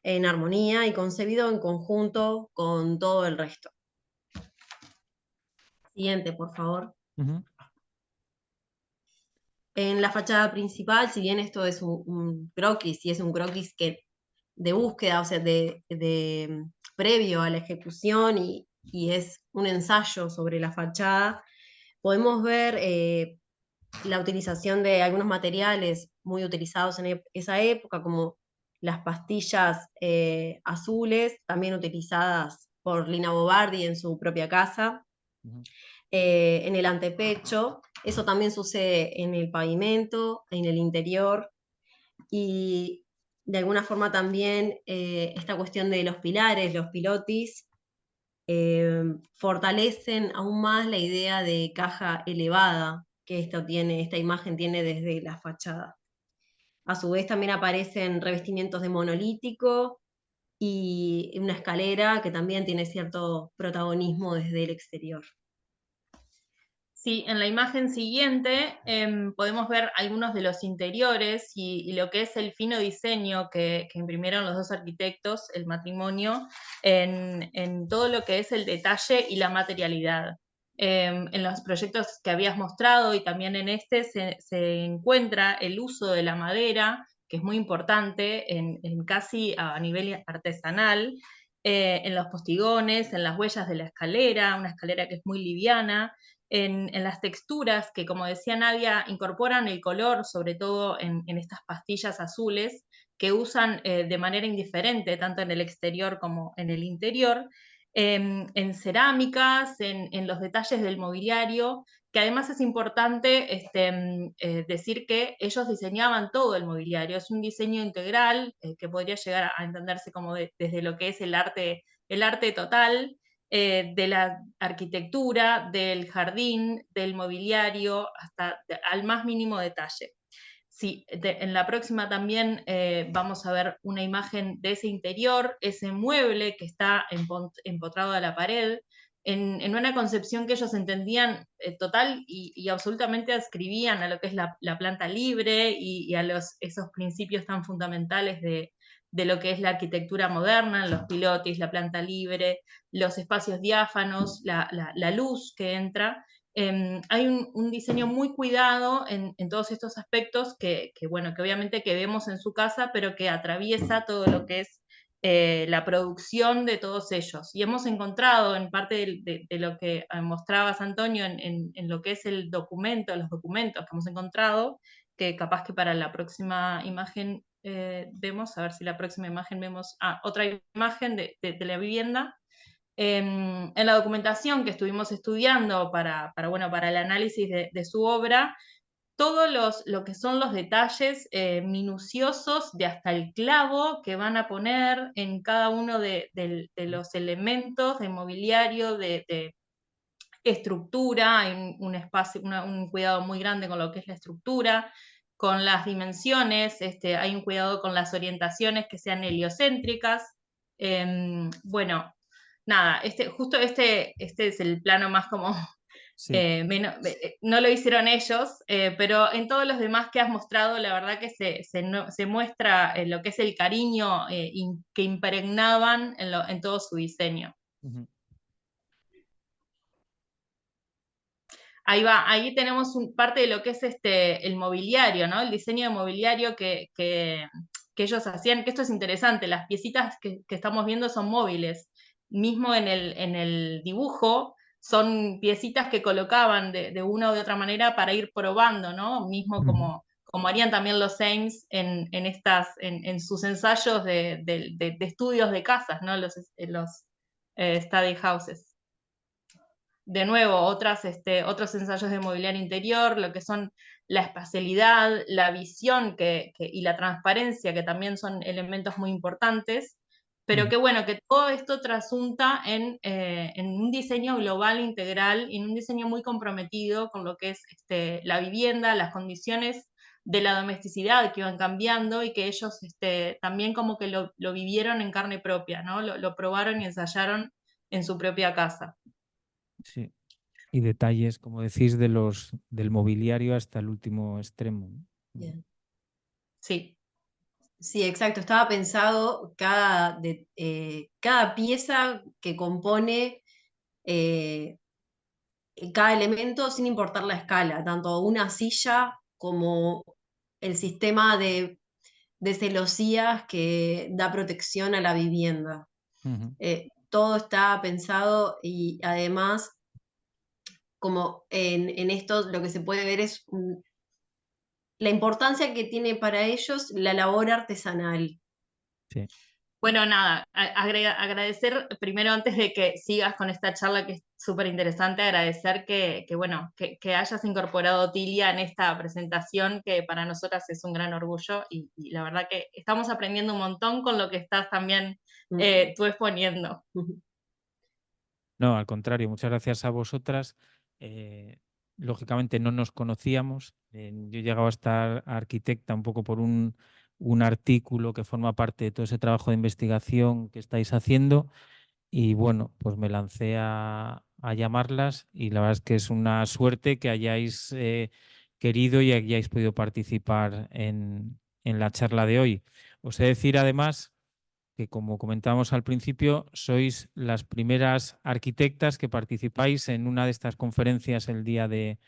[SPEAKER 3] en armonía y concebido en conjunto con todo el resto. Siguiente, por favor.
[SPEAKER 2] Ujú.
[SPEAKER 3] En la fachada principal, si bien esto es un croquis, y es un croquis de búsqueda, o sea, previo a la ejecución, y es un ensayo sobre la fachada, podemos ver la utilización de algunos materiales muy utilizados en esa época, como las pastillas azules, también utilizadas por Lina Bobardi en su propia casa, en el antepecho. Eso también sucede en el pavimento, en el interior, y de alguna forma también esta cuestión de los pilares, los pilotis, fortalecen aún más la idea de caja elevada que esta imagen tiene desde la fachada. A su vez también aparecen revestimientos de monolítico y una escalera que también tiene cierto protagonismo desde el exterior.
[SPEAKER 4] Sí, en la imagen siguiente podemos ver algunos de los interiores y lo que es el fino diseño que imprimieron los dos arquitectos, el matrimonio, en todo lo que es el detalle y la materialidad. En los proyectos que habías mostrado y también en este se encuentra el uso de la madera, que es muy importante en casi a nivel artesanal, en los postigones, en las huellas de la escalera, una escalera que es muy liviana, en las texturas que, como decía Nadia, incorporan el color, sobre todo en estas pastillas azules, que usan de manera indiferente, tanto en el exterior como en el interior, en cerámicas, en los detalles del mobiliario, que además es importante decir que ellos diseñaban todo el mobiliario, es un diseño integral que podría llegar a entenderse como desde lo que es el arte total, de la arquitectura, del jardín, del mobiliario, hasta al más mínimo detalle. Sí, en la próxima también vamos a ver una imagen de ese interior, ese mueble que está empotrado a la pared, en una concepción que ellos entendían total y absolutamente adscribían a lo que es la planta libre y a esos principios tan fundamentales de lo que es la arquitectura moderna, los pilotis, la planta libre, los espacios diáfanos, la luz que entra. Hay un diseño muy cuidado en todos estos aspectos bueno, que obviamente que vemos en su casa, pero que atraviesa todo lo que es la producción de todos ellos. Y hemos encontrado en parte de lo que mostrabas, Antonio, en lo que es el documento, los documentos que hemos encontrado, que capaz que para la próxima imagen vemos, a ver si la próxima imagen vemos, otra imagen de la vivienda. En la documentación que estuvimos estudiando bueno, para el análisis de su obra, todos lo que son los detalles minuciosos de hasta el clavo que van a poner en cada uno de los elementos de mobiliario, de estructura, hay un espacio, un cuidado muy grande con lo que es la estructura, con las dimensiones, hay un cuidado con las orientaciones que sean heliocéntricas. Bueno, nada, justo este es el plano más como
[SPEAKER 2] Sí.
[SPEAKER 4] no lo hicieron ellos, pero en todos los demás que has mostrado, la verdad que se muestra lo que es el cariño que impregnaban en todo su diseño. Ahí va, ahí tenemos parte de lo que es el mobiliario, ¿no? El diseño de mobiliario que ellos hacían, que esto es interesante, las piecitas que estamos viendo son móviles. Mismo en el dibujo, son piecitas que colocaban de una u de otra manera para ir probando, ¿no? Mismo como harían también los Ames en sus ensayos de estudios de casas, ¿no? Los study houses. De nuevo, otros ensayos de mobiliario interior, lo que son la espacialidad, la visión y la transparencia, que también son elementos muy importantes, pero que bueno, que todo esto trasunta en un diseño global, integral, y en un diseño muy comprometido con lo que es la vivienda, las condiciones de la domesticidad que iban cambiando y que ellos también como que lo vivieron en carne propia, ¿no? Lo probaron y ensayaron en su propia casa.
[SPEAKER 2] Sí. Y detalles, como decís, del mobiliario hasta el último extremo.
[SPEAKER 3] Bien.
[SPEAKER 4] Sí.
[SPEAKER 3] Sí, exacto. Estaba pensado cada pieza que compone cada elemento sin importar la escala, tanto una silla como el sistema de celosías que da protección a la vivienda.
[SPEAKER 2] Ujú.
[SPEAKER 3] Todo está pensado y además, como en esto lo que se puede ver es la importancia que tiene para ellos la labor artesanal.
[SPEAKER 2] Sí.
[SPEAKER 4] Bueno, nada, agradecer primero antes de que sigas con esta charla que es súper interesante, agradecer que hayas incorporado Tilia en esta presentación que para nosotras es un gran orgullo y la verdad que estamos aprendiendo un montón con lo que estás también tú exponiendo.
[SPEAKER 2] No, al contrario, muchas gracias a vosotras. Lógicamente no nos conocíamos. Yo llegaba a estar arquitecta un poco por un artículo que forma parte de todo ese trabajo de investigación que estáis haciendo y bueno, pues me lancé a llamarlas y la verdad es que es una suerte que hayáis querido y hayáis podido participar en la charla de hoy. Os he de decir además que, como comentábamos al principio, sois las primeras arquitectas que participáis en una de estas conferencias el Día de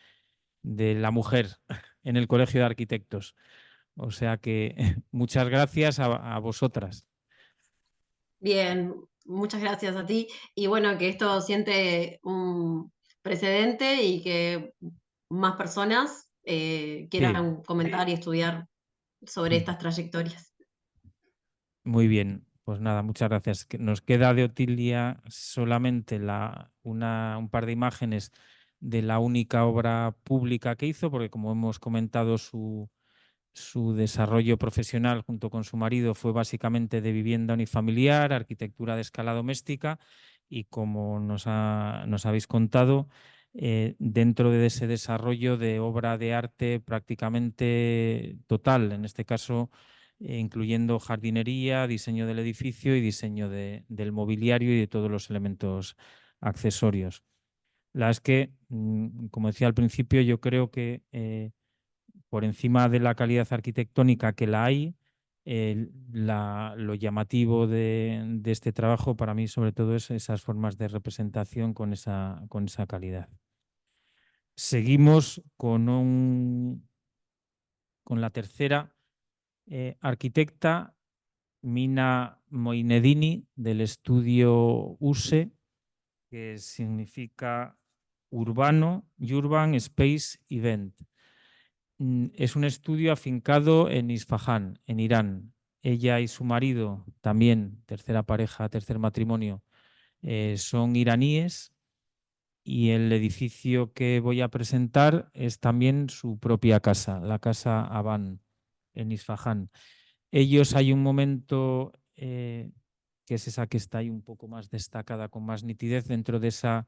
[SPEAKER 2] la Mujer en el Colegio de Arquitectos. O sea que muchas gracias a vosotras.
[SPEAKER 3] Bien, muchas gracias a ti. Y bueno, que esto siente un precedente y que más personas quieran comentar y estudiar sobre estas trayectorias.
[SPEAKER 2] Muy bien, pues nada, muchas gracias. Nos queda de Otilia solamente un par de imágenes de la única obra pública que hizo, porque como hemos comentado, su desarrollo profesional junto con su marido fue básicamente de vivienda unifamiliar, arquitectura de escala doméstica y, como nos habéis contado, dentro de ese desarrollo de obra de arte prácticamente total, en este caso incluyendo jardinería, diseño del edificio y diseño del mobiliario y de todos los elementos accesorios. La es que, como decía al principio, yo creo que por encima de la calidad arquitectónica que la hay, lo llamativo de este trabajo para mí sobre todo es esas formas de representación con esa calidad. Seguimos con la tercera arquitecta, Mina Moinedini, del estudio USE, que significa Urban Space Event. Es un estudio afincado en Isfahán, en Irán. Ella y su marido, también tercera pareja, tercer matrimonio, son iraníes y el edificio que voy a presentar es también su propia casa, la casa Aban, en Isfahán. Ellos, hay un momento que es esa que está ahí un poco más destacada, con más nitidez dentro de esa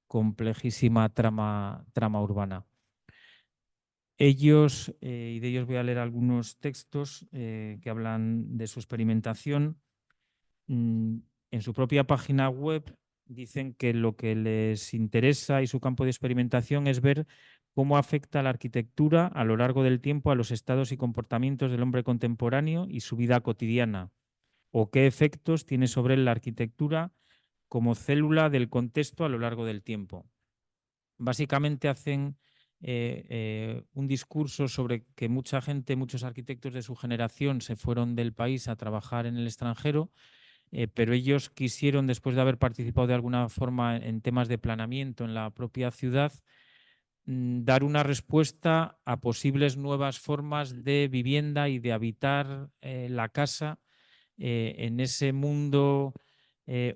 [SPEAKER 2] complejísima trama urbana. Ellos, y de ellos voy a leer algunos textos que hablan de su experimentación. En su propia página web dicen que lo que les interesa y su campo de experimentación es ver cómo afecta la arquitectura a lo largo del tiempo a los estados y comportamientos del hombre contemporáneo y su vida cotidiana, o qué efectos tiene sobre él la arquitectura como célula del contexto a lo largo del tiempo. Básicamente hacen un discurso sobre que mucha gente, muchos arquitectos de su generación se fueron del país a trabajar en el extranjero, pero ellos quisieron, después de haber participado de alguna forma en temas de planeamiento en la propia ciudad, dar una respuesta a posibles nuevas formas de vivienda y de habitar la casa en ese mundo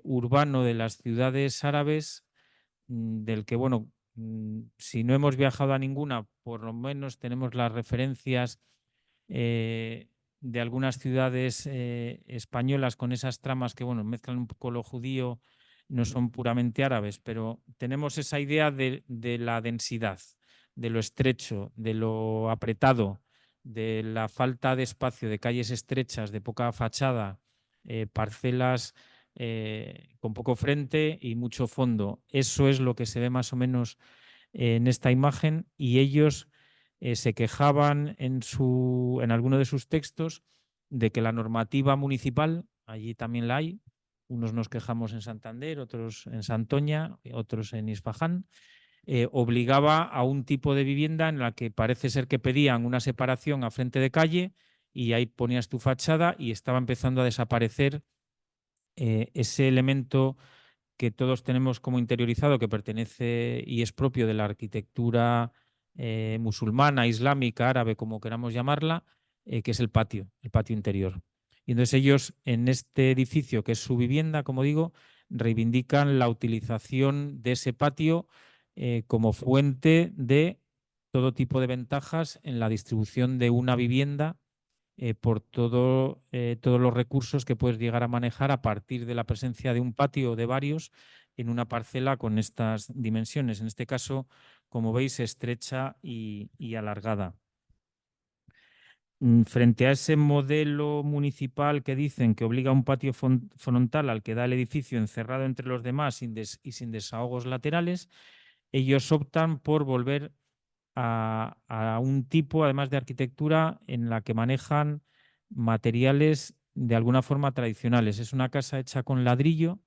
[SPEAKER 2] urbano de las ciudades árabes, del que, bueno, si no hemos viajado a ninguna, por lo menos tenemos las referencias de algunas ciudades españolas con esas tramas que, bueno, mezclan un poco lo judío, no son puramente árabes, pero tenemos esa idea de la densidad, de lo estrecho, de lo apretado, de la falta de espacio, de calles estrechas, de poca fachada, parcelas con poco frente y mucho fondo. Eso es lo que se ve más o menos en esta imagen, y ellos se quejaban en alguno de sus textos de que la normativa municipal, allí también la hay, unos nos quejamos en Santander, otros en Santoña, otros en Isfahán, obligaba a un tipo de vivienda en la que parece ser que pedían una separación a frente de calle y ahí ponías tu fachada y estaba empezando a desaparecer ese elemento que todos tenemos como interiorizado, que pertenece y es propio de la arquitectura musulmana, islámica, árabe, como queramos llamarla, que es el patio interior. Y entonces ellos en este edificio, que es su vivienda, como digo, reivindican la utilización de ese patio como fuente de todo tipo de ventajas en la distribución de una vivienda por todos los recursos que puedes llegar a manejar a partir de la presencia de un patio o de varios en una parcela con estas dimensiones. En este caso, como veis, estrecha y alargada. Frente a ese modelo municipal que dicen que obliga a un patio frontal al que da el edificio encerrado entre los demás y sin desahogos laterales, ellos optan por volver a un tipo, además de arquitectura, en la que manejan materiales de alguna forma tradicionales. Es una casa hecha con ladrillo,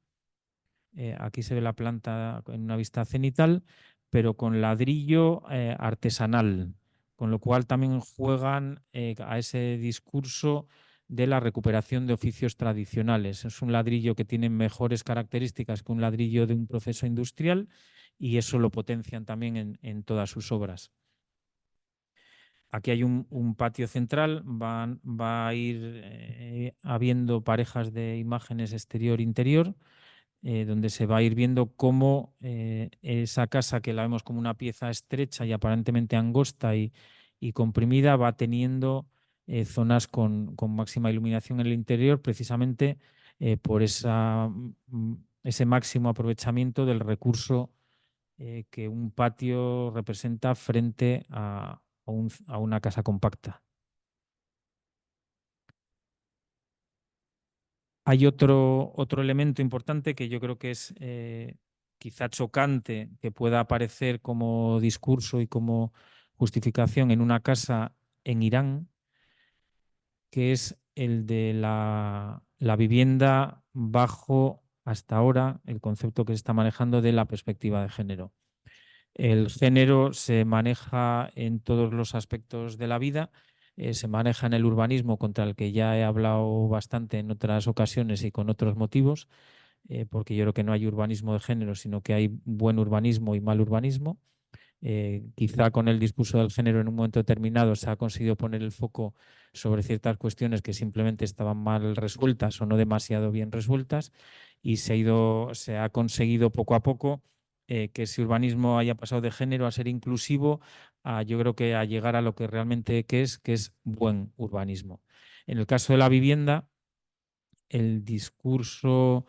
[SPEAKER 2] aquí se ve la planta en una vista cenital, pero con ladrillo artesanal, con lo cual también juegan a ese discurso de la recuperación de oficios tradicionales. Es un ladrillo que tiene mejores características que un ladrillo de un proceso industrial y eso lo potencian también en todas sus obras. Aquí hay un patio central, va a ir habiendo parejas de imágenes exterior-interior, donde se va a ir viendo cómo esa casa, que la vemos como una pieza estrecha y aparentemente angosta y comprimida, va teniendo zonas con máxima iluminación en el interior, precisamente por ese máximo aprovechamiento del recurso que un patio representa frente a una casa compacta. Hay otro elemento importante que yo creo que es quizá chocante, que pueda aparecer como discurso y como justificación en una casa en Irán, que es el de la vivienda bajo, hasta ahora, el concepto que se está manejando de la perspectiva de género. El género se maneja en todos los aspectos de la vida, se maneja en el urbanismo, contra el que ya he hablado bastante en otras ocasiones y con otros motivos, porque yo creo que no hay urbanismo de género, sino que hay buen urbanismo y mal urbanismo. Quizá con el discurso del género en un momento determinado se ha conseguido poner el foco sobre ciertas cuestiones que simplemente estaban mal resueltas o no demasiado bien resueltas y se ha conseguido poco a poco que ese urbanismo haya pasado de género a ser inclusivo, yo creo que a llegar a lo que realmente que es buen urbanismo. En el caso de la vivienda, el discurso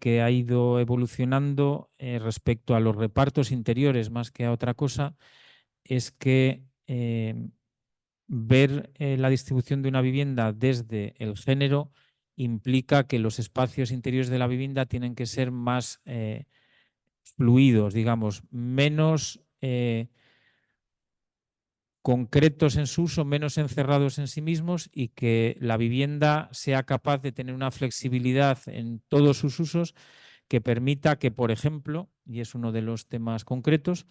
[SPEAKER 2] que ha ido evolucionando respecto a los repartos interiores más que a otra cosa es que ver la distribución de una vivienda desde el género implica que los espacios interiores de la vivienda tienen que ser más fluidos, digamos, menos concretos en su uso, menos encerrados en sí mismos y que la vivienda sea capaz de tener una flexibilidad en todos sus usos que permita que, por ejemplo, y es uno de los temas concretos,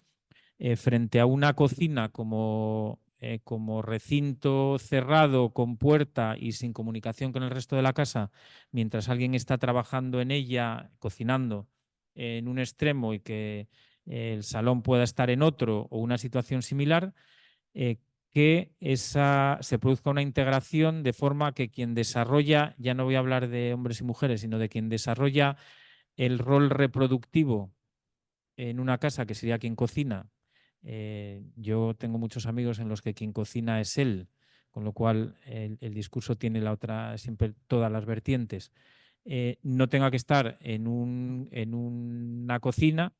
[SPEAKER 2] frente a una cocina como recinto cerrado, con puerta y sin comunicación con el resto de la casa, mientras alguien está trabajando en ella, cocinando en un extremo y que el salón pueda estar en otro o una situación similar, que se produzca una integración de forma que quien desarrolla, ya no voy a hablar de hombres y mujeres, sino de quien desarrolla el rol reproductivo en una casa, que sería quien cocina. Yo tengo muchos amigos en los que quien cocina es él, con lo cual el discurso tiene siempre todas las vertientes. No tenga que estar en una cocina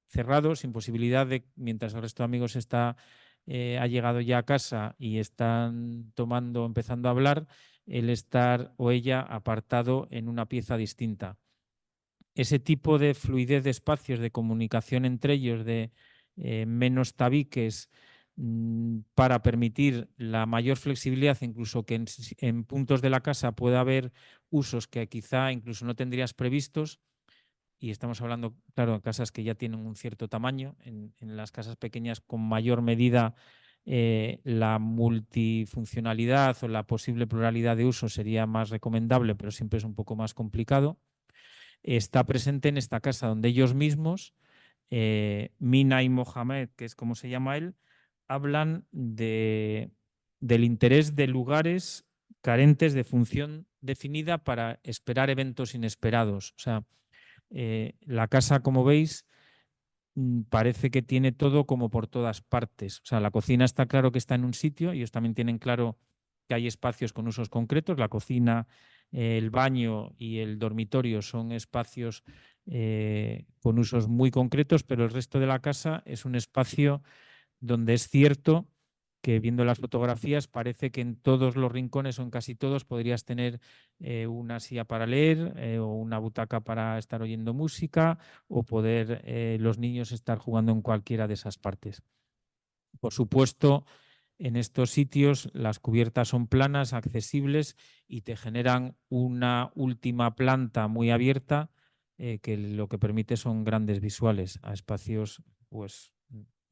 [SPEAKER 2] cerrado, sin posibilidad de, mientras el resto de amigos ha llegado ya a casa y están empezando a hablar, el estar o ella apartado en una pieza distinta. Ese tipo de fluidez de espacios, de comunicación entre ellos, de menos tabiques, para permitir la mayor flexibilidad, incluso que en puntos de la casa pueda haber usos que quizá incluso no tendrías previstos, y estamos hablando, claro, de casas que ya tienen un cierto tamaño. En las casas pequeñas con mayor medida la multifuncionalidad o la posible pluralidad de usos sería más recomendable, pero siempre es un poco más complicado. Está presente en esta casa donde ellos mismos, Mina y Mohamed, que es como se llama él, hablan del interés de lugares carentes de función definida para esperar eventos inesperados. O sea, la casa, como veis, parece que tiene todo como por todas partes. O sea, la cocina está claro que está en un sitio, ellos también tienen claro que hay espacios con usos concretos. La cocina, el baño y el dormitorio son espacios con usos muy concretos, pero el resto de la casa es un espacio donde es cierto que viendo las fotografías parece que en todos los rincones o en casi todos podrías tener una silla para leer o una butaca para estar oyendo música o poder los niños estar jugando en cualquiera de esas partes. Por supuesto, en estos sitios las cubiertas son planas, accesibles y te generan una última planta muy abierta que lo que permite son grandes visuales a espacios, pues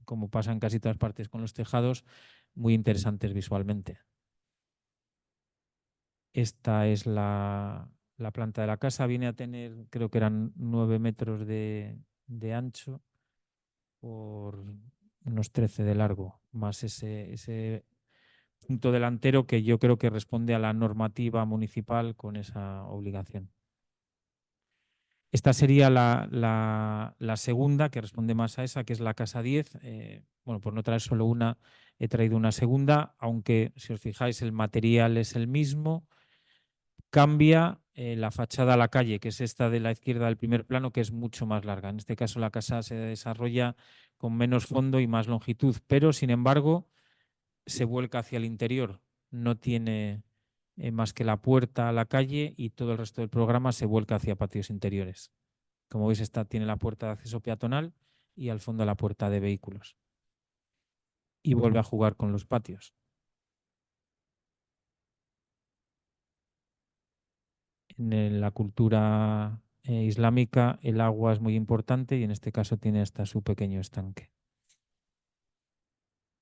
[SPEAKER 2] como pasa en casi todas partes con los tejados, muy interesantes visualmente. Esta es la planta de la casa. Viene a tener, creo que eran 9 metros de ancho por unos 13 de largo, más ese punto delantero que yo creo que responde a la normativa municipal con esa obligación. Esta sería la segunda, que responde más a esa, que es la casa 10. Bueno, por no traer solo una, he traído una segunda, aunque si os fijáis el material es el mismo. Cambia la fachada a la calle, que es esta de la izquierda del primer plano, que es mucho más larga. En este caso la casa se desarrolla con menos fondo y más longitud, pero sin embargo se vuelca hacia el interior. No tiene más que la puerta a la calle y todo el resto del programa se vuelca hacia patios interiores. Como veis, esta tiene la puerta de acceso peatonal y al fondo la puerta de vehículos. Y vuelve a jugar con los patios. En la cultura islámica el agua es muy importante y en este caso tiene hasta su pequeño estanque.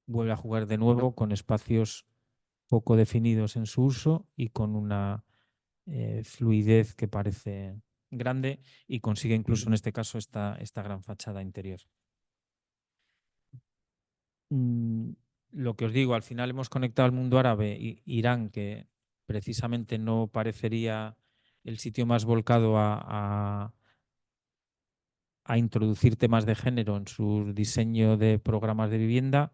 [SPEAKER 2] Vuelve a jugar de nuevo con espacios poco definidos en su uso y con una fluidez que parece grande y consigue incluso en este caso esta gran fachada interior. Lo que os digo, al final hemos conectado al mundo árabe y Irán, que precisamente no parecería el sitio más volcado a introducir temas de género en su diseño de programas de vivienda,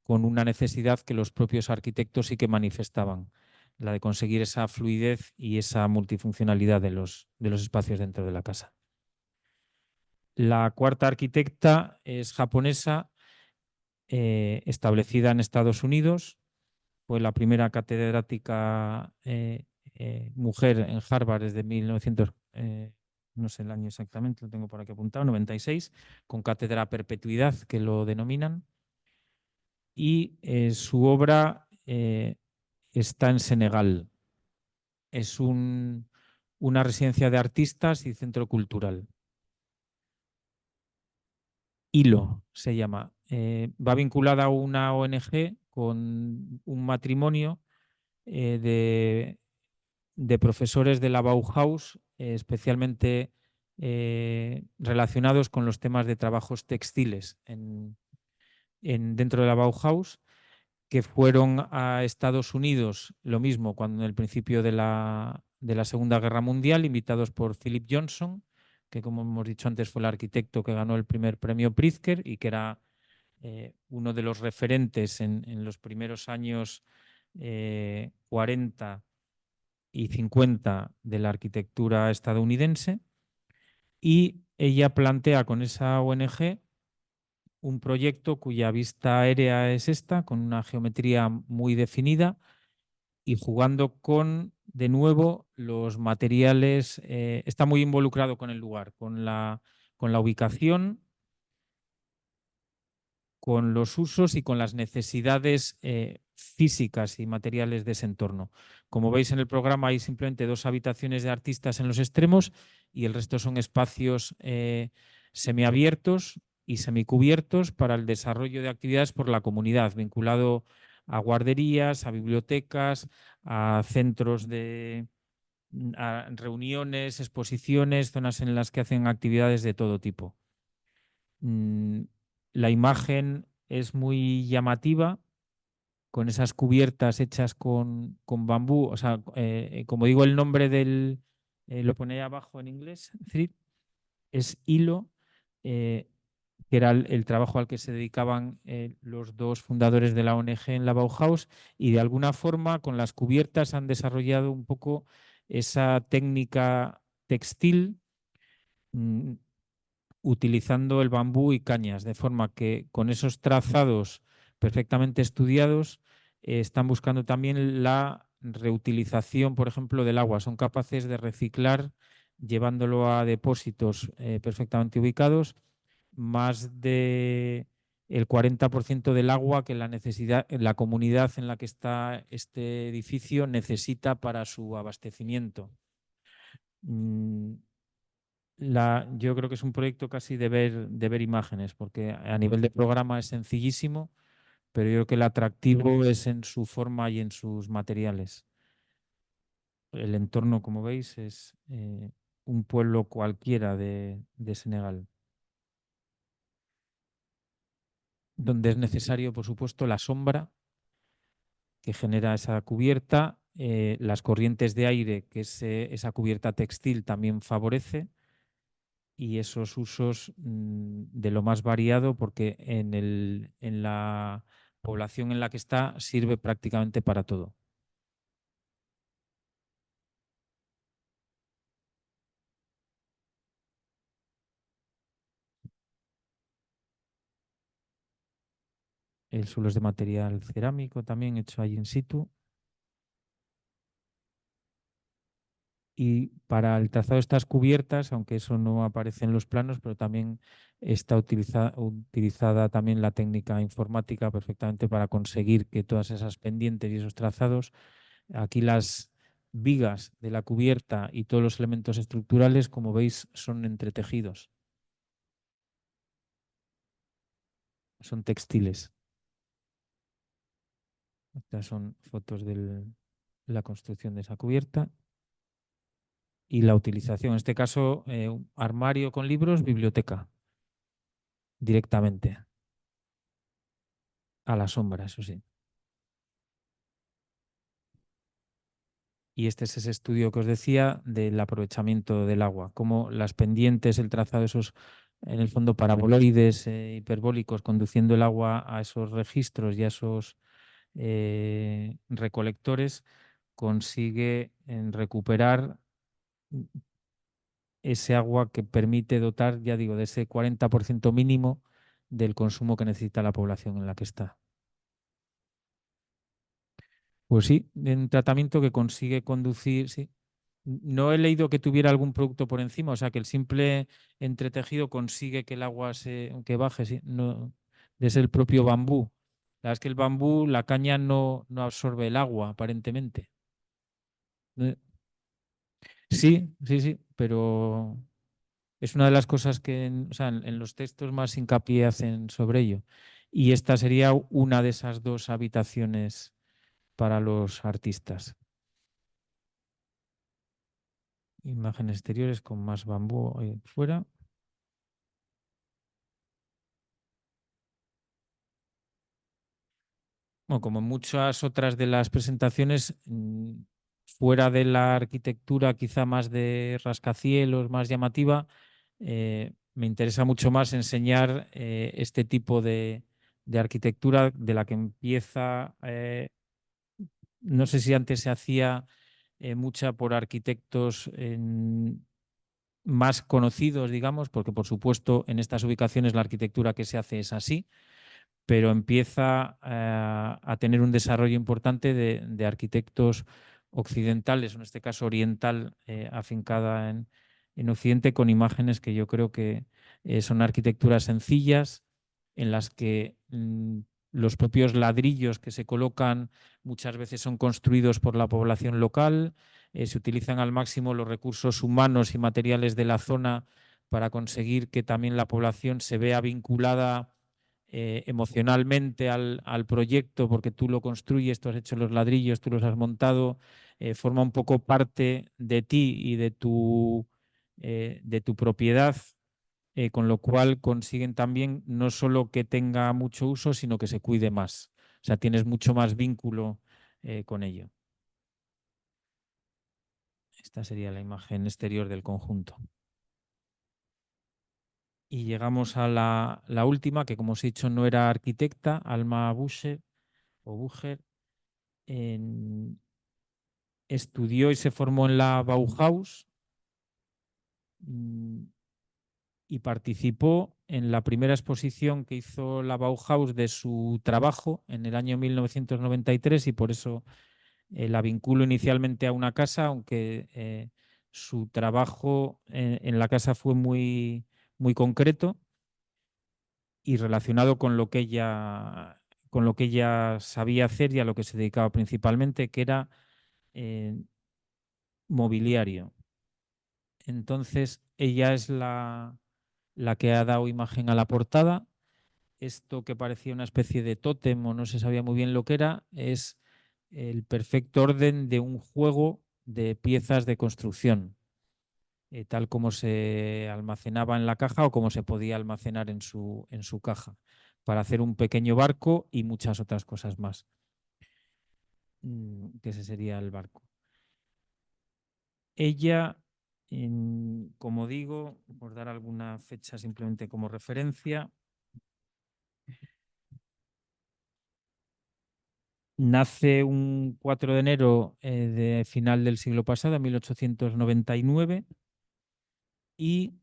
[SPEAKER 2] con una necesidad que los propios arquitectos sí que manifestaban, la de conseguir esa fluidez y esa multifuncionalidad de los espacios dentro de la casa. La cuarta arquitecta es japonesa, establecida en Estados Unidos. Fue la primera catedrática mujer en Harvard desde 1900, no sé el año exactamente, lo tengo por aquí apuntado, 96, con cátedra a perpetuidad, que lo denominan. Y su obra está en Senegal. Es una residencia de artistas y centro cultural. Hilo se llama. Va vinculada a una ONG con un matrimonio de profesores de la Bauhaus, especialmente relacionados con los temas de trabajos textiles dentro de la Bauhaus, que fueron a Estados Unidos, lo mismo, cuando en el principio de la Segunda Guerra Mundial, invitados por Philip Johnson, que como hemos dicho antes fue el arquitecto que ganó el primer premio Pritzker y que era uno de los referentes en los primeros años 40 y 50 de la arquitectura estadounidense. Y ella plantea con esa ONG un proyecto cuya vista aérea es esta, con una geometría muy definida y jugando con, de nuevo, los materiales. Está muy involucrado con el lugar, con la ubicación, con los usos y con las necesidades físicas y materiales de ese entorno. Como veis en el programa hay simplemente 2 habitaciones de artistas en los extremos y el resto son espacios semiabiertos y semicubiertos para el desarrollo de actividades por la comunidad, vinculado a guarderías, a bibliotecas, a centros de a reuniones, exposiciones, zonas en las que hacen actividades de todo tipo. La imagen es muy llamativa, con esas cubiertas hechas con bambú. O sea, como digo, el nombre lo pone ahí abajo en inglés, thread, es hilo, que era el trabajo al que se dedicaban los 2 fundadores de la ONG en la Bauhaus, y de alguna forma con las cubiertas han desarrollado un poco esa técnica textil, utilizando el bambú y cañas, de forma que con esos trazados perfectamente estudiados están buscando también la reutilización, por ejemplo, del agua. Son capaces de reciclar, llevándolo a depósitos perfectamente ubicados, más de el 40% del agua que la comunidad en la que está este edificio necesita para su abastecimiento. Yo creo que es un proyecto casi de ver imágenes, porque a nivel de programa es sencillísimo, pero yo creo que el atractivo es en su forma y en sus materiales. El entorno, como veis, es un pueblo cualquiera de Senegal, donde es necesario, por supuesto, la sombra que genera esa cubierta, las corrientes de aire que esa cubierta textil también favorece, y esos usos de lo más variado, porque en la población en la que está sirve prácticamente para todo. El suelo es de material cerámico también, hecho allí in situ. Y para el trazado de estas cubiertas, aunque eso no aparece en los planos, pero también está utilizada también la técnica informática perfectamente para conseguir que todas esas pendientes y esos trazados, aquí las vigas de la cubierta y todos los elementos estructurales, como veis, son entretejidos. Son textiles. Estas son fotos de la construcción de esa cubierta. Y la utilización, en este caso, un armario con libros, biblioteca, directamente. A la sombra, eso sí. Y este es ese estudio que os decía del aprovechamiento del agua, cómo las pendientes, el trazado, esos, en el fondo, paraboloides hiperbólicos, conduciendo el agua a esos registros y a esos recolectores, consigue recuperar ese agua que permite dotar, ya digo, de ese 40% mínimo del consumo que necesita la población en la que está. Pues sí, un tratamiento que consigue conducir, sí. No he leído que tuviera algún producto por encima, o sea que el simple entretejido consigue que el agua que baje, sí, no, desde el propio bambú. La verdad es que el bambú, la caña no absorbe el agua, aparentemente. Sí, sí, sí, pero es una de las cosas que o sea, en los textos más hincapié hacen sobre ello. Y esta sería una de esas 2 habitaciones para los artistas. Imágenes exteriores con más bambú fuera. Bueno, como en muchas otras de las presentaciones, fuera de la arquitectura quizá más de rascacielos, más llamativa, me interesa mucho más enseñar este tipo de arquitectura de la que empieza, no sé si antes se hacía mucha por arquitectos más conocidos, digamos, porque por supuesto en estas ubicaciones la arquitectura que se hace es así, pero empieza a tener un desarrollo importante de arquitectos occidentales, en este caso oriental, afincada en Occidente, con imágenes que yo creo que son arquitecturas sencillas, en las que Los propios ladrillos que se colocan muchas veces son construidos por la población local. Se utilizan al máximo los recursos humanos y materiales de la zona para conseguir que también la población se vea vinculada emocionalmente al proyecto, porque tú lo construyes, tú has hecho los ladrillos, tú los has montado, forma un poco parte de ti y de tu propiedad, con lo cual consiguen también no solo que tenga mucho uso, sino que se cuide más. O sea, tienes mucho más vínculo con ello. Esta sería la imagen exterior del conjunto. Y llegamos a la última, que como os he dicho no era arquitecta, Alma Bucher, estudió y se formó en la Bauhaus y participó en la primera exposición que hizo la Bauhaus de su trabajo en el año 1993, y por eso la vinculo inicialmente a una casa, aunque su trabajo en la casa fue muy, muy concreto y relacionado con lo que ella sabía hacer y a lo que se dedicaba principalmente, que era mobiliario. Entonces, ella es la que ha dado imagen a la portada. Esto que parecía una especie de tótem o no se sabía muy bien lo que era, es el perfecto orden de un juego de piezas de construcción, tal como se almacenaba en la caja o como se podía almacenar en su caja, para hacer un pequeño barco y muchas otras cosas más. Que ese sería el barco. Ella, como digo, por dar alguna fecha simplemente como referencia, nace un 4 de enero de final del siglo pasado, 1899, y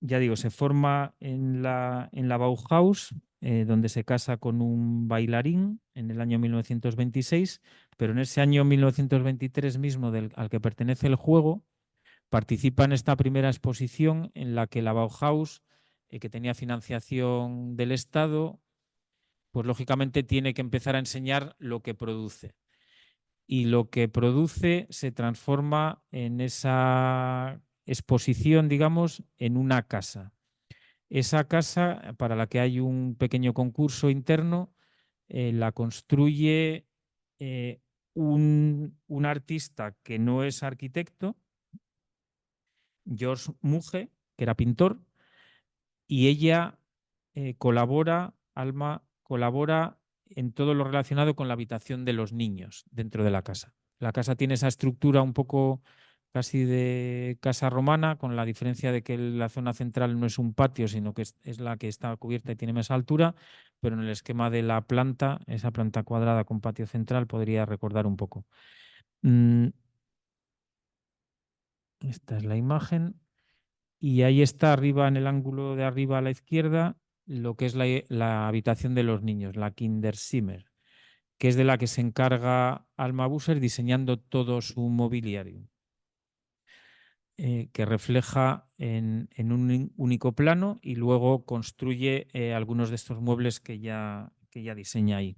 [SPEAKER 2] ya digo, se forma en la Bauhaus, donde se casa con un bailarín en el año 1926, pero en ese año 1923 mismo al que pertenece el juego, participa en esta primera exposición en la que la Bauhaus, que tenía financiación del Estado, pues lógicamente tiene que empezar a enseñar lo que produce. Y lo que produce se transforma en esa exposición, digamos, en una casa. Esa casa, para la que hay un pequeño concurso interno, la construye un artista que no es arquitecto, George Muge, que era pintor, y ella Alma colabora en todo lo relacionado con la habitación de los niños dentro de la casa. La casa tiene esa estructura un poco casi de casa romana, con la diferencia de que la zona central no es un patio, sino que es la que está cubierta y tiene más altura, pero en el esquema de la planta, esa planta cuadrada con patio central, podría recordar un poco. Esta es la imagen. Y ahí está arriba, en el ángulo de arriba a la izquierda, lo que es la habitación de los niños, la Kinderzimmer, que es de la que se encarga Alma Buser diseñando todo su mobiliario, que refleja en un único plano y luego construye algunos de estos muebles que ya diseña ahí.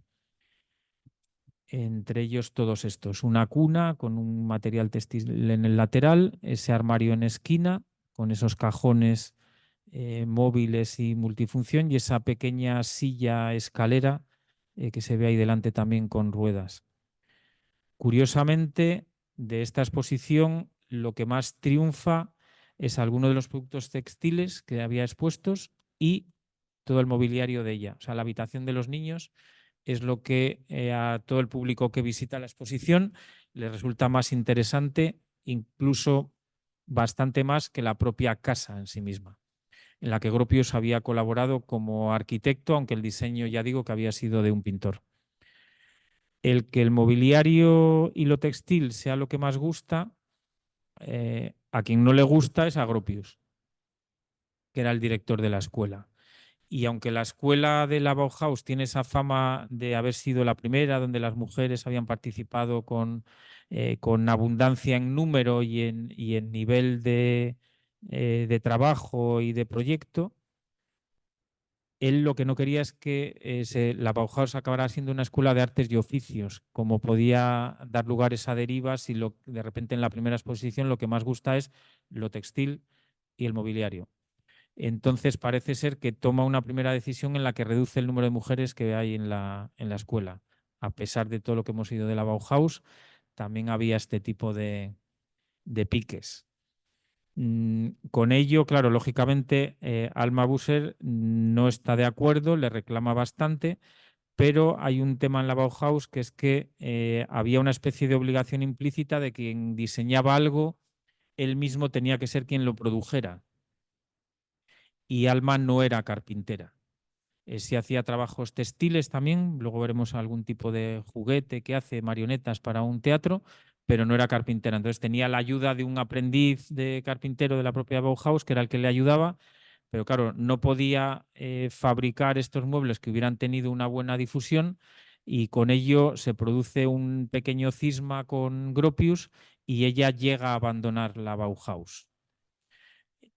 [SPEAKER 2] Entre ellos todos estos, una cuna con un material textil en el lateral, ese armario en esquina con esos cajones móviles y multifunción, y esa pequeña silla escalera que se ve ahí delante también con ruedas. Curiosamente, de esta exposición lo que más triunfa es alguno de los productos textiles que había expuestos y todo el mobiliario de ella. O sea, la habitación de los niños es lo que a todo el público que visita la exposición le resulta más interesante, incluso bastante más que la propia casa en sí misma, en la que Gropius había colaborado como arquitecto, aunque el diseño ya digo que había sido de un pintor. El que el mobiliario y lo textil sea lo que más gusta, a quien no le gusta es a Gropius, que era el director de la escuela. Y aunque la escuela de la Bauhaus tiene esa fama de haber sido la primera, donde las mujeres habían participado con abundancia en número y en nivel de trabajo y de proyecto, Él lo que no quería es que la Bauhaus acabara siendo una escuela de artes y oficios, como podía dar lugar a esa deriva si de repente en la primera exposición lo que más gusta es lo textil y el mobiliario. Entonces parece ser que toma una primera decisión en la que reduce el número de mujeres que hay en la escuela. A pesar de todo lo que hemos oído de la Bauhaus, también había este tipo de piques. Con ello, claro, lógicamente, Alma Busser no está de acuerdo, le reclama bastante, pero hay un tema en la Bauhaus que es que había una especie de obligación implícita de quien diseñaba algo, él mismo tenía que ser quien lo produjera. Y Alma no era carpintera. Sí hacía trabajos textiles también, luego veremos algún tipo de juguete que hace, marionetas para un teatro, pero no era carpintera. Entonces tenía la ayuda de un aprendiz de carpintero de la propia Bauhaus, que era el que le ayudaba, pero claro, no podía fabricar estos muebles que hubieran tenido una buena difusión y con ello se produce un pequeño cisma con Gropius y ella llega a abandonar la Bauhaus.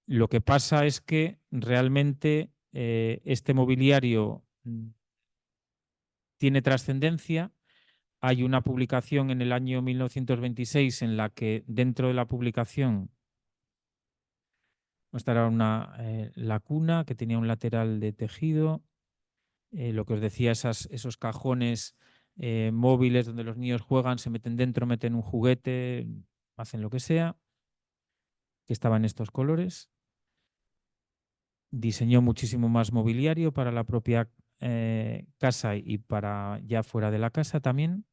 [SPEAKER 2] Lo que pasa es que realmente este mobiliario tiene trascendencia. Hay una publicación en el año 1926 en la que dentro de la publicación estará la cuna que tenía un lateral de tejido, lo que os decía, esos cajones móviles donde los niños juegan, se meten dentro, meten un juguete, hacen lo que sea, que estaba en estos colores. Diseñó muchísimo más mobiliario para la propia casa y para ya fuera de la casa también.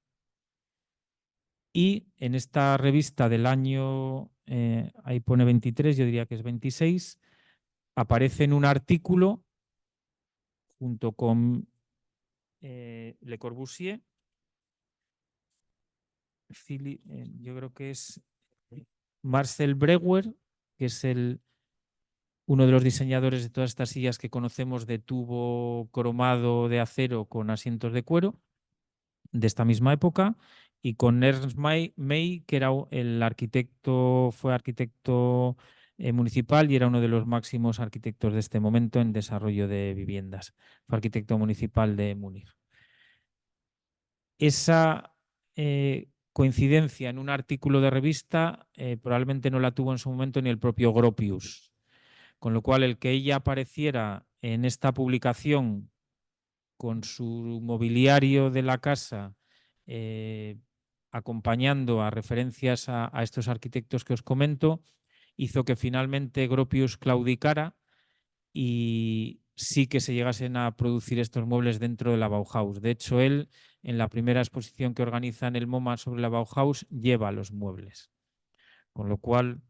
[SPEAKER 2] Y en esta revista del año, ahí pone 23, yo diría que es 26, aparece en un artículo junto con Le Corbusier, yo creo que es Marcel Breuer, que es uno de los diseñadores de todas estas sillas que conocemos de tubo cromado de acero con asientos de cuero, de esta misma época, y con Ernst May, que era fue arquitecto municipal y era uno de los máximos arquitectos de este momento en desarrollo de viviendas. Fue arquitecto municipal de Múnich. Esa coincidencia en un artículo de revista probablemente no la tuvo en su momento ni el propio Gropius, con lo cual el que ella apareciera en esta publicación con su mobiliario de la casa, acompañando a referencias a estos arquitectos que os comento, hizo que finalmente Gropius claudicara y sí que se llegasen a producir estos muebles dentro de la Bauhaus. De hecho, él, en la primera exposición que organiza en el MoMA sobre la Bauhaus, lleva los muebles. Con lo cual,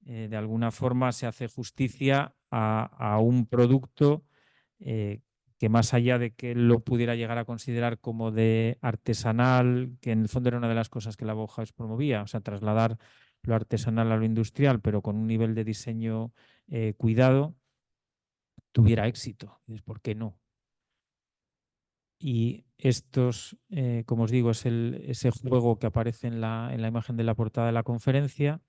[SPEAKER 2] de alguna forma, se hace justicia a un producto que más allá de que él lo pudiera llegar a considerar como de artesanal, que en el fondo era una de las cosas que la Bauhaus promovía, o sea, trasladar lo artesanal a lo industrial, pero con un nivel de diseño cuidado, tuviera éxito. ¿Por qué no? Y estos, como os digo, es ese juego que aparece en la imagen de la portada de la conferencia.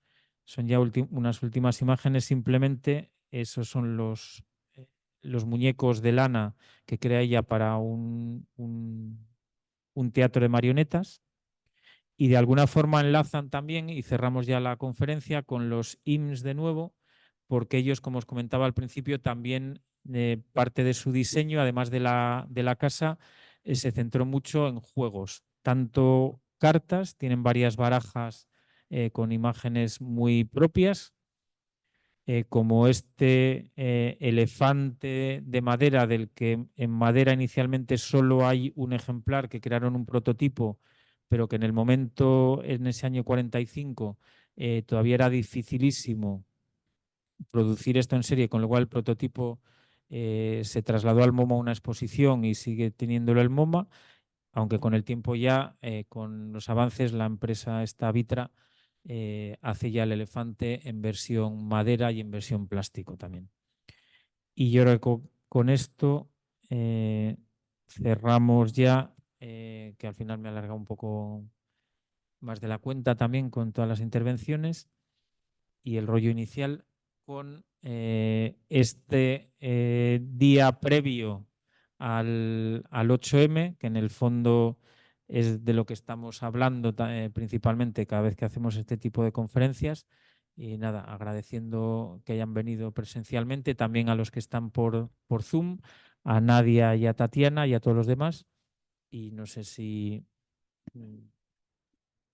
[SPEAKER 2] Son ya unas últimas imágenes, simplemente esos son los muñecos de lana que crea ella para un teatro de marionetas. Y de alguna forma enlazan también, y cerramos ya la conferencia, con los IMSS de nuevo, porque ellos, como os comentaba al principio, también parte de su diseño, además de la casa, se centró mucho en juegos. Tanto cartas, tienen varias barajas con imágenes muy propias, como este elefante de madera, del que en madera inicialmente solo hay un ejemplar, que crearon un prototipo, pero que en el momento, en ese año 45, todavía era dificilísimo producir esto en serie, con lo cual el prototipo se trasladó al MoMA a una exposición y sigue teniéndolo el MoMA, aunque con el tiempo ya, con los avances, la empresa esta Vitra hace ya el elefante en versión madera y en versión plástico también. Y yo creo que con esto cerramos ya, que al final me alarga un poco más de la cuenta también con todas las intervenciones y el rollo inicial con este día previo al 8M, que en el fondo es de lo que estamos hablando principalmente cada vez que hacemos este tipo de conferencias. Y nada, agradeciendo que hayan venido presencialmente, también a los que están por Zoom, a Nadia y a Tatiana y a todos los demás. Y no sé si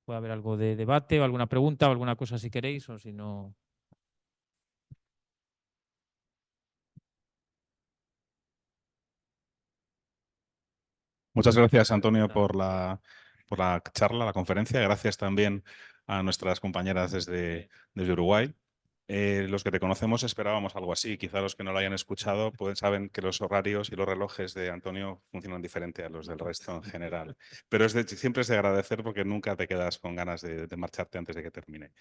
[SPEAKER 2] puede haber algo de debate o alguna pregunta o alguna cosa si queréis, o si no.
[SPEAKER 1] Muchas gracias, Antonio, por la charla, la conferencia. Gracias también a nuestras compañeras desde Uruguay. Los que te conocemos esperábamos algo así. Quizá los que no lo hayan escuchado saben que los horarios y los relojes de Antonio funcionan diferente a los del resto en general. Pero siempre es de agradecer porque nunca te quedas con ganas de marcharte antes de que termine.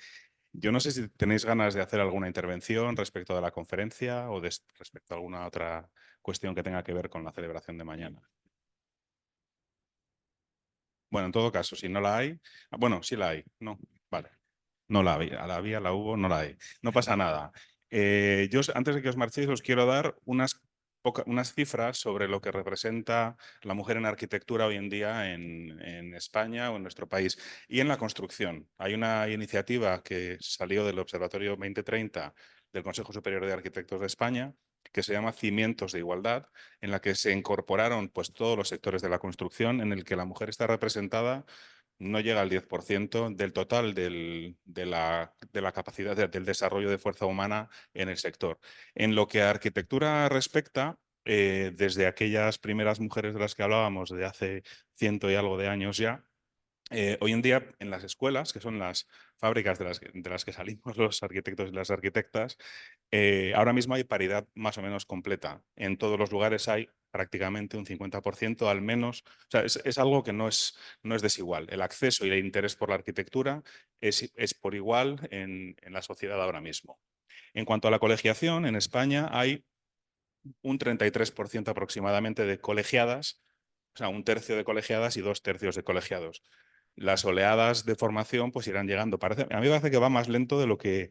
[SPEAKER 1] Yo no sé si tenéis ganas de hacer alguna intervención respecto de la conferencia o respecto a alguna otra cuestión que tenga que ver con la celebración de mañana. Bueno, en todo caso, si no la hay, bueno, sí la hay, no, vale. No la había, la hubo, no la hay. No pasa nada. Antes de que os marchéis, os quiero dar unas cifras sobre lo que representa la mujer en arquitectura hoy en día en España o en nuestro país y en la construcción. Hay una iniciativa que salió del Observatorio 2030 del Consejo Superior de Arquitectos de España, que se llama Cimientos de Igualdad, en la que se incorporaron pues, todos los sectores de la construcción, en el que la mujer está representada, no llega al 10% del total de la capacidad del desarrollo de fuerza humana en el sector. En lo que a arquitectura respecta, desde aquellas primeras mujeres de las que hablábamos de hace 100 y algo de años ya, hoy en día en las escuelas, que son las fábricas de las que salimos los arquitectos y las arquitectas, ahora mismo hay paridad más o menos completa. En todos los lugares hay prácticamente un 50% al menos. O sea, es algo que no es desigual. El acceso y el interés por la arquitectura es por igual en la sociedad ahora mismo. En cuanto a la colegiación, en España hay un 33% aproximadamente de colegiadas, o sea, un tercio de colegiadas y 2/3 de colegiados. Las oleadas de formación pues irán llegando. A mí me parece que va más lento de lo que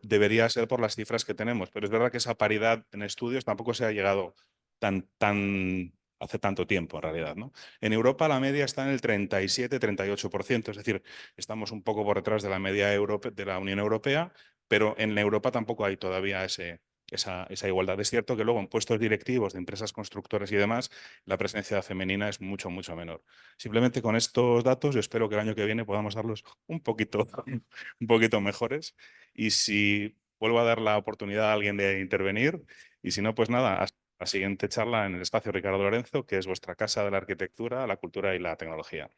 [SPEAKER 1] debería ser por las cifras que tenemos, pero es verdad que esa paridad en estudios tampoco se ha llegado tan hace tanto tiempo, en realidad, ¿no? En Europa la media está en el 37-38%, es decir, estamos un poco por detrás de la media de la Unión Europea, pero en Europa tampoco hay todavía esa igualdad. Es cierto que luego en puestos directivos de empresas constructoras y demás, la presencia femenina es mucho, mucho menor. Simplemente con estos datos, yo espero que el año que viene podamos darlos un poquito mejores. Y si vuelvo a dar la oportunidad a alguien de intervenir, y si no, pues nada, hasta la siguiente charla en el espacio Ricardo Lorenzo, que es vuestra casa de la arquitectura, la cultura y la tecnología.